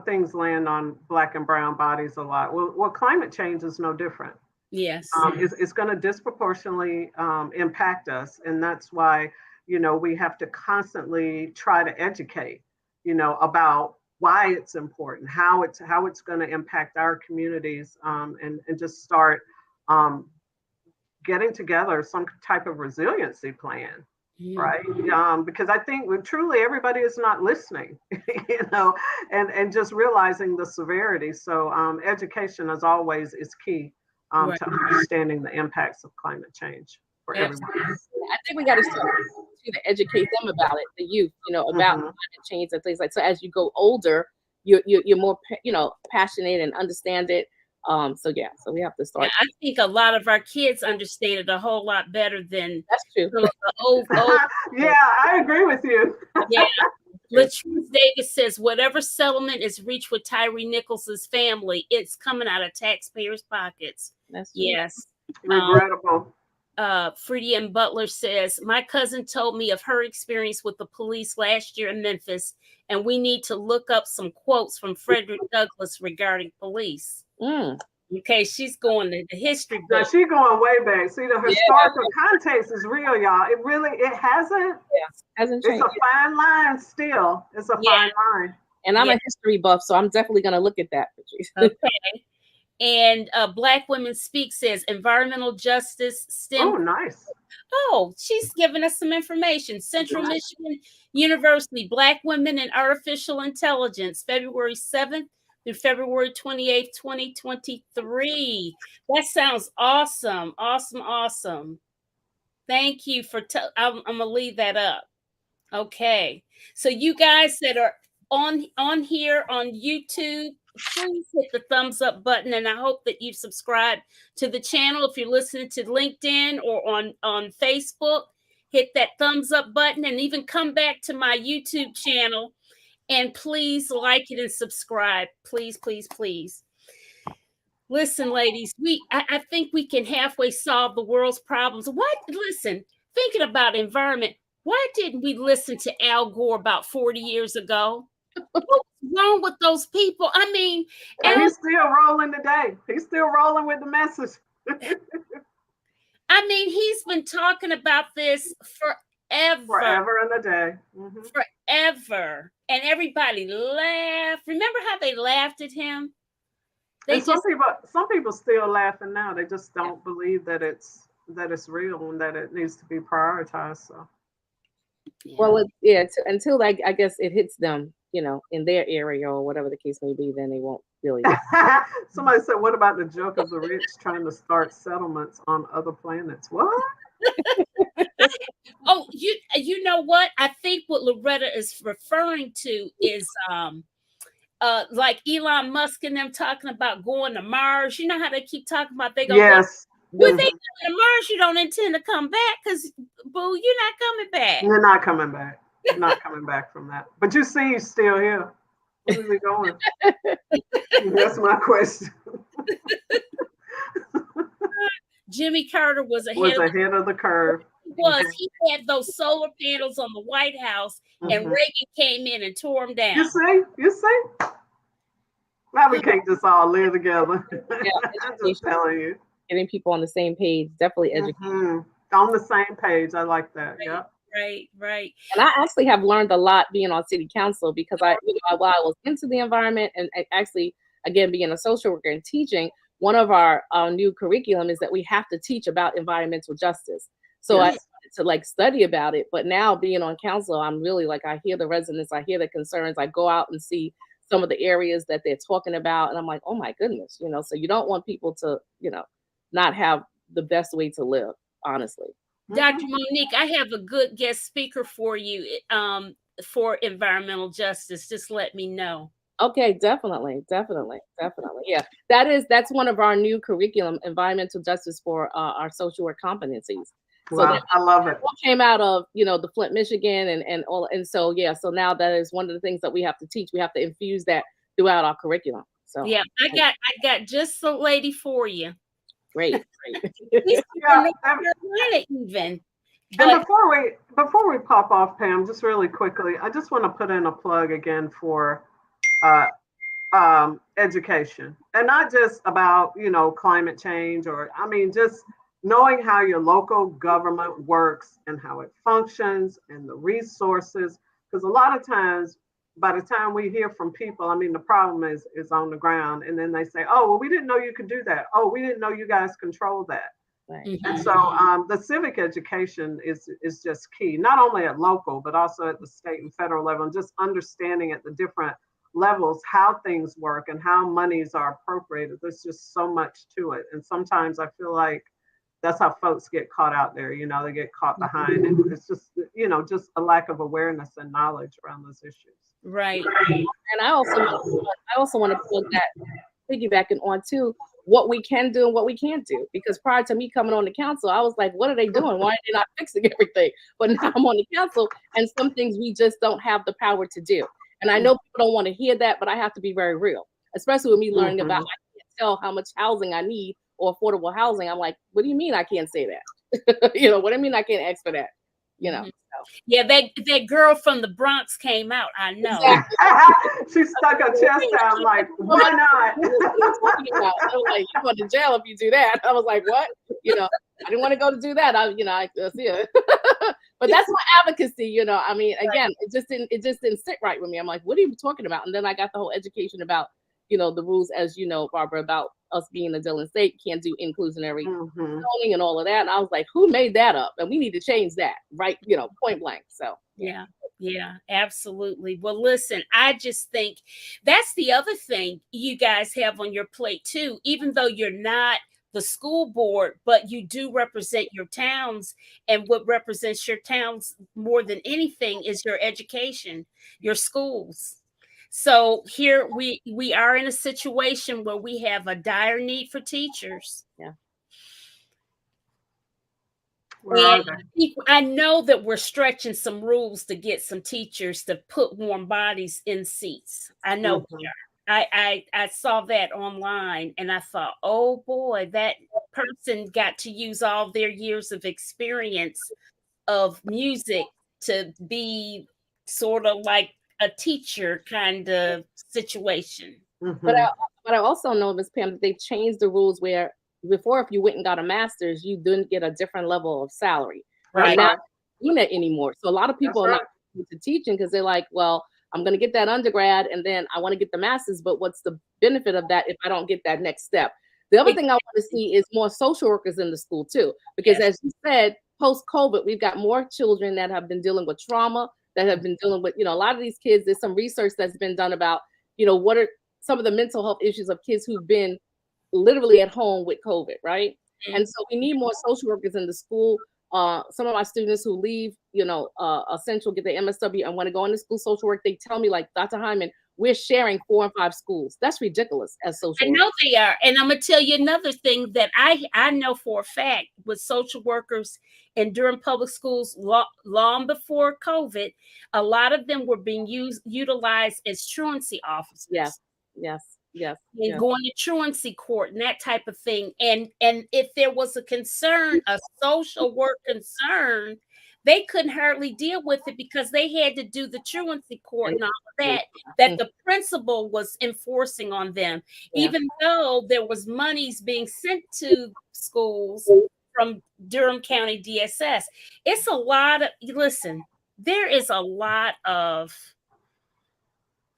things land on Black and brown bodies a lot. Well, climate change is no different. Yes. It's going to disproportionately impact us, and that's why we have to constantly try to educate about why it's important, how it's going to impact our communities, and just start getting together some type of resiliency plan, Mhm. right? Because I think truly everybody is not listening, and just realizing the severity. So education, as always, is key Right. to understanding the impacts of climate change for everyone. Absolutely. I think we got to start to educate them about it, the youth, about Mhm. climate change and things like. So as you go older, you're more passionate and understand it. So yeah, so we have to Yeah, start. I think a lot of our kids understand it a whole lot better than That's true. some of the old. Yeah, I agree with you. Yeah. Latrice Davis says, whatever settlement is reached with Tyree Nichols's family, it's coming out of taxpayers' pockets. That's true. Yes. Regrettable. Freddie M. Butler says, my cousin told me of her experience with the police last year in Memphis, and we need to look up some quotes from Frederick Douglass regarding police. Mm. Okay, she's going to the history Now book. she going way back. See, the historical context is real, y'all. It hasn't Hasn't it's changed. a fine line still. It's a Yeah. fine line. And I'm Yeah. a history buff, so I'm definitely going to look at that, Patrice. Okay. And Black Women Speak says environmental justice STEM. Oh, nice. Oh, she's giving us some information. Central Michigan University, Black Women in Artificial Intelligence, February 7th through February 28th, 2023. That sounds awesome. Awesome, awesome. Thank you for, I'm going to leave that up. Okay. So you guys that are on here on YouTube, please hit the thumbs up button, and I hope that you subscribe to the channel. If you're listening to LinkedIn or on Facebook, hit that thumbs up button, and even come back to my YouTube channel and please like it and subscribe. Please, please, please. Listen, ladies, I think we can halfway solve the world's problems. Listen, thinking about environment, why didn't we listen to Al Gore about 40 years ago? What's wrong with those people? I mean, he's still rolling today. He's still rolling with the message. I mean, he's been talking about this forever. Forever and a day. Mm-hmm. Forever. And everybody laughed. Remember how they laughed at him? Some people still laughing now. They just don't believe that it's real and that it needs to be prioritized. So. Yeah. Well, until I guess it hits them, in their area or whatever the case may be, then they won't really. Somebody said, "What about the joke of the rich trying to start settlements on other planets?" What? Oh, you know what? I think what Loretta is referring to is like Elon Musk and them talking about going to Mars. You know how they keep talking about they gonna go. When they go to Mars, you don't intend to come back because, boo, you're not coming back. You're not coming back. You're not coming back from that. But you see, he's still here. Where is he going? That's my question. Jimmy Carter was ahead of the curve. He had those solar panels on the White House, and Reagan came in and tore them down. You see? Now we can't just all live together. Yeah, I'm just telling you. Getting people on the same page, definitely educating. On the same page. I like that. Yeah. Right. And I actually have learned a lot being on city council because while I was into the environment and actually, again, being a social worker and teaching, one of our new curriculum is that we have to teach about environmental justice. So I started to study about it, but now being on council, I'm really I hear the residents, I hear the concerns, I go out and see some of the areas that they're talking about, and I'm like, oh my goodness, so you don't want people to, not have the best way to live, honestly. Dr. Monique, I have a good guest speaker for you for environmental justice. Just let me know. Okay, definitely. Yeah, that's one of our new curriculum, environmental justice for our social work competencies. Wow, I love it. Came out of the Flint, Michigan, and all, and so so now that is one of the things that we have to teach. We have to infuse that throughout our curriculum. So yeah, I got just the lady for you. Great. Even. And before we pop off, Pam, just really quickly, I just want to put in a plug again for education, and not just about climate change, just knowing how your local government works and how it functions and the resources, because a lot of times by the time we hear from people, the problem is on the ground, and then they say, oh, well, we didn't know you could do that. Oh, we didn't know you guys control that. Right. And so the civic education is just key, not only at local, but also at the state and federal level, and just understanding at the different levels how things work and how monies are appropriated. There's just so much to it. And sometimes I feel like that's how folks get caught out there. You know, they get caught behind it. It's just, you know, just a lack of awareness and knowledge around those issues. Right. And I also want to put that piggybacking on too, what we can do and what we can't do. Because prior to me coming on the council, I was like, what are they doing? Why are they not fixing everything? But now I'm on the council, and some things we just don't have the power to do. And I know people don't want to hear that, but I have to be very real, especially with me learning about I can't tell how much housing I need or affordable housing. I'm like, what do you mean I can't say that? You know, what do you mean I can't ask for that? You know. So. Yeah, that girl from the Bronx came out. I know. Exactly. She stuck her chest out. I'm like, why not? I was like, you go to jail if you do that. I was like, what? You know, I didn't want to go to do that. I see it. But that's my advocacy. You know, I mean, again, it just didn't sit right with me. I'm like, what are you talking about? And then I got the whole education about, you know, the rules, as you know, Barbara, about us being a Dillon state, can't do inclusionary zoning and all of that. And I was like, who made that up? And we need to change that, right? You know, point blank. So yeah, absolutely. Well, listen, I just think that's the other thing you guys have on your plate too. Even though you're not the school board, but you do represent your towns, and what represents your towns more than anything is your education, your schools. So here we are in a situation where we have a dire need for teachers. Yeah. And I know that we're stretching some rules to get some teachers to put warm bodies in seats. I know we are. I saw that online, and I thought, oh boy, that person got to use all their years of experience of music to be sort of like a teacher kind of situation. But I also know, Ms. Pam, that they've changed the rules where before, if you went and got a master's, you didn't get a different level of salary. Right. Not doing that anymore. So a lot of people are not into teaching because they're like, well, I'm going to get that undergrad and then I want to get the master's, but what's the benefit of that if I don't get that next step? The other thing I want to see is more social workers in the school too, because as you said, post-COVID, we've got more children that have been dealing with trauma, that have been dealing with, you know, a lot of these kids. There's some research that's been done about, you know, what are some of the mental health issues of kids who've been literally at home with COVID, right? And so we need more social workers in the school. Some of my students who leave, you know, Central, get their MSW and want to go into school social work, they tell me like, Dr. Hyman, we're sharing 4 and 5 schools. That's ridiculous as social workers. I know they are. And I'm going to tell you another thing that I know for a fact with social workers in Durham public schools long before COVID, a lot of them were being utilized as truancy officers. Yes. And going to truancy court and that type of thing. And if there was a concern, a social work concern, they couldn't hardly deal with it because they had to do the truancy court and all of that the principal was enforcing on them, even though there was monies being sent to schools from Durham County DSS. It's a lot of, listen, there is a lot of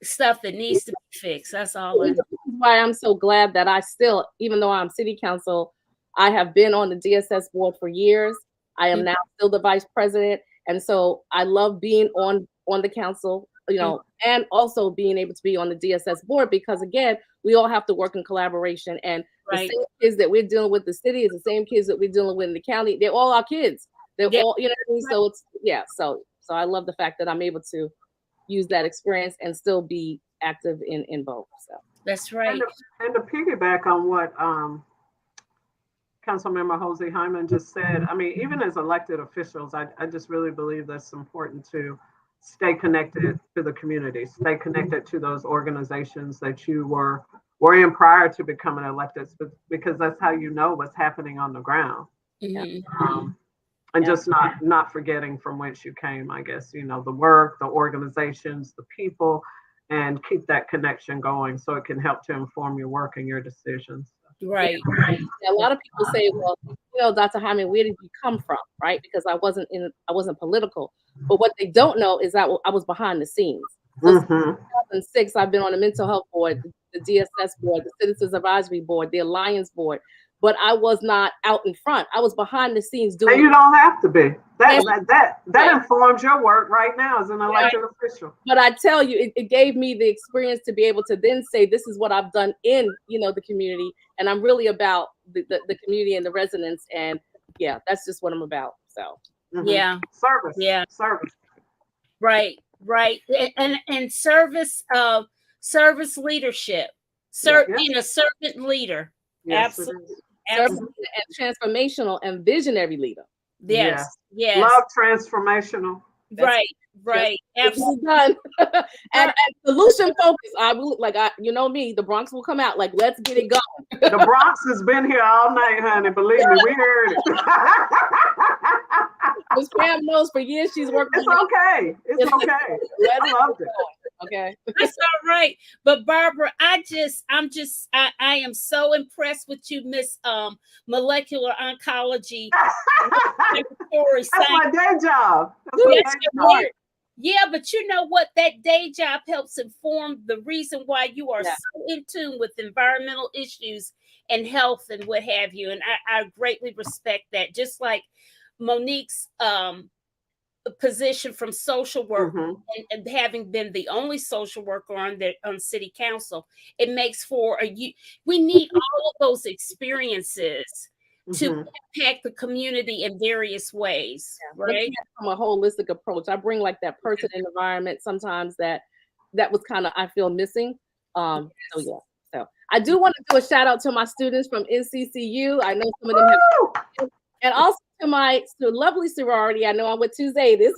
stuff that needs to be fixed. That's all. That's why I'm so glad that I still, even though I'm city council, I have been on the DSS board for years. I am now still the vice president. And so I love being on the council, you know, and also being able to be on the DSS board, because again, we all have to work in collaboration. And the same kids that we're dealing with the city is the same kids that we're dealing with in the county. They're all our kids. They're all, you know what I mean? So it's, so I love the fact that I'm able to use that experience and still be active in both. So that's right. And to piggyback on what Councilmember Holsey-Hyman just said, I mean, even as elected officials, I just really believe that's important to stay connected to the community, stay connected to those organizations that you were in prior to becoming elected, because that's how you know what's happening on the ground. And just not forgetting from whence you came, I guess, you know, the work, the organizations, the people, and keep that connection going so it can help to inform your work and your decisions. Right. A lot of people say, well, you know, Dr. Hyman, where did you come from? Right? Because I wasn't political. But what they don't know is that I was behind the scenes. So since 2006, I've been on the mental health board, the DSS board, the Citizens Advisory Board, the Alliance board. but I was not out in front. I was behind the scenes doing. And you don't have to be. That right. informs your work right now as an elected official. But I tell you, it gave me the experience to be able to then say, this is what I've done in, the community, and I'm really about the community and the residents, and yeah, that's just what I'm about. So yeah, service, service, right, and service, service leadership, being a servant leader. Yes, absolutely. And transformational and visionary leader. Yes. Love transformational. Right. Absolutely done. and solution focus. The Bronx will come out. Like, let's get it going. The Bronx has been here all night, honey. Believe me, we heard it. Miss Pam knows for years she's working. It's okay. It's okay. I loved it. Okay. That's all right. But Barbara, I am so impressed with you, Miss Molecular Oncology. That's my day job. Yeah, but you know what? That day job helps inform the reason why you are so in tune with environmental issues and health and what have you. And I greatly respect that. Just like Monique's position from social work, and having been the only social worker on city council, it makes for we need all of those experiences to impact the community in various ways, right? From a holistic approach, I bring like that person and environment sometimes that was kind of, I feel, missing. So I do want to do a shout out to my students from NCCU. I know some of them have, and also to lovely sorority. I know I'm with two Zetas.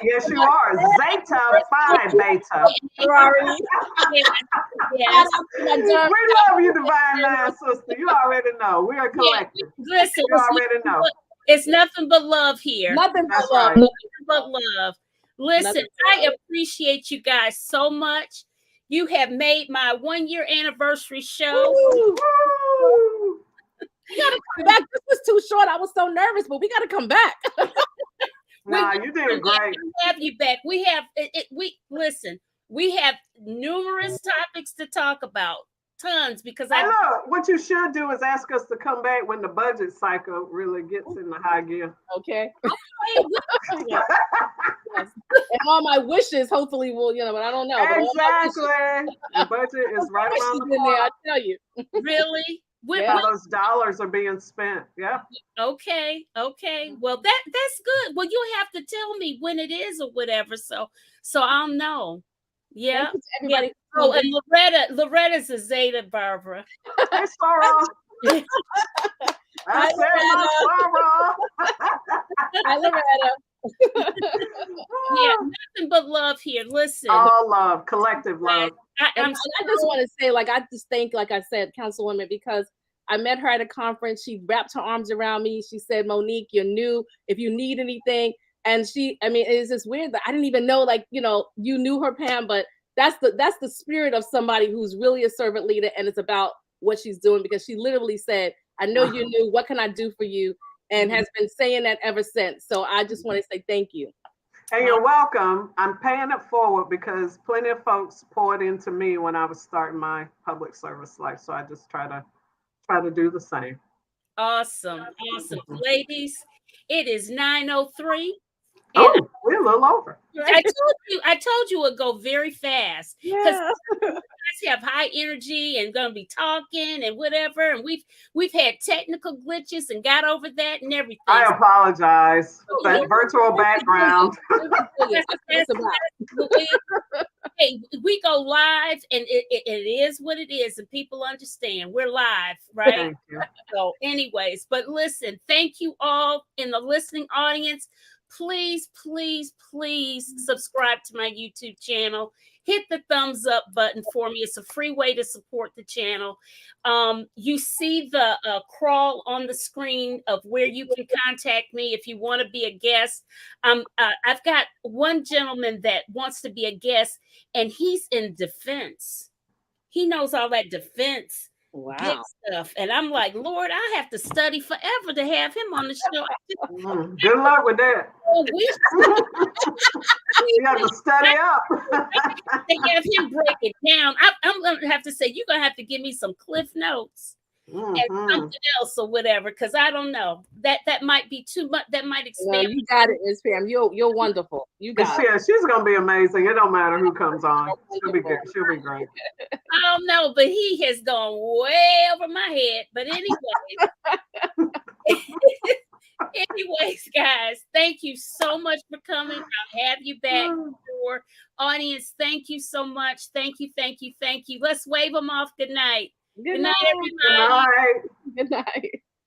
Yes, you are. Zeta Phi Beta. Sorority. Yes. We love you, Divine Line sister. You already know. We are collective. Listen, you already know. It's nothing but love here. Nothing but love. Right. Nothing but love. Listen, I appreciate you guys so much. You have made my 1-year anniversary show. Woo! We gotta come back. This was too short. I was so nervous, but we gotta come back. Nah, you did great. We have you back. We have listen. We have numerous topics to talk about, tons. Because I know what you should do is ask us to come back when the budget cycle really gets in the high gear. Okay. Yes. And all my wishes, hopefully, will but I don't know. Exactly. The budget is right around the corner. I tell you. Really. Those dollars are being spent. Yeah. Okay. Well, that's good. Well, you have to tell me when it is or whatever, so I'll know. Yeah. Everybody. Yeah. Oh, and Loretta's a Zeta, Barbara. Hey, Sarah. I said my Sarah. Hi, Loretta. Yeah, nothing but love here. Listen. All love, collective love. I just want to say, I just thank, like I said, Councilwoman, because I met her at a conference. She wrapped her arms around me. She said, Monique, you're new. If you need anything. And it's just weird that I didn't even know, you knew her, Pam, but that's the spirit of somebody who's really a servant leader, and it's about what she's doing, because she literally said, I know you're new. What can I do for you? And has been saying that ever since. So I just want to say thank you. And you're welcome. I'm paying it forward because plenty of folks poured into me when I was starting my public service life. So I just try to do the same. Awesome. Ladies, it is 9:03. Oh, we're a little over. I told you it would go very fast. Yeah. You guys have high energy and gonna be talking and whatever. And we've had technical glitches and got over that and everything. I apologize. That virtual background. Hey, we go live, and it is what it is, and people understand we're live, right? Thank you. So, anyways, but listen, thank you all in the listening audience. Please subscribe to my YouTube channel. Hit the thumbs up button for me. It's a free way to support the channel. You see the crawl on the screen of where you can contact me if you want to be a guest. I've got one gentleman that wants to be a guest, and he's in defense. He knows all that defense stuff. And I'm like, Lord, I have to study forever to have him on the show. Good luck with that. You have to study up. To have him break it down. I'm going to have to say, you're going to have to give me some cliff notes. and something else or whatever, because I don't know. That might be too much. That might No, expand. you got it, Miss Pam. You're wonderful. You got it. Yeah, she's gonna be amazing. It don't matter who comes on. She'll be good. She'll be great. I don't know, but he has gone way over my head. But anyways, guys, thank you so much for coming. I'll have you back. For audience, thank you so much. Thank you, thank you, thank you. Let's wave them off. Good night. Good night, everybody. Good night. Good night.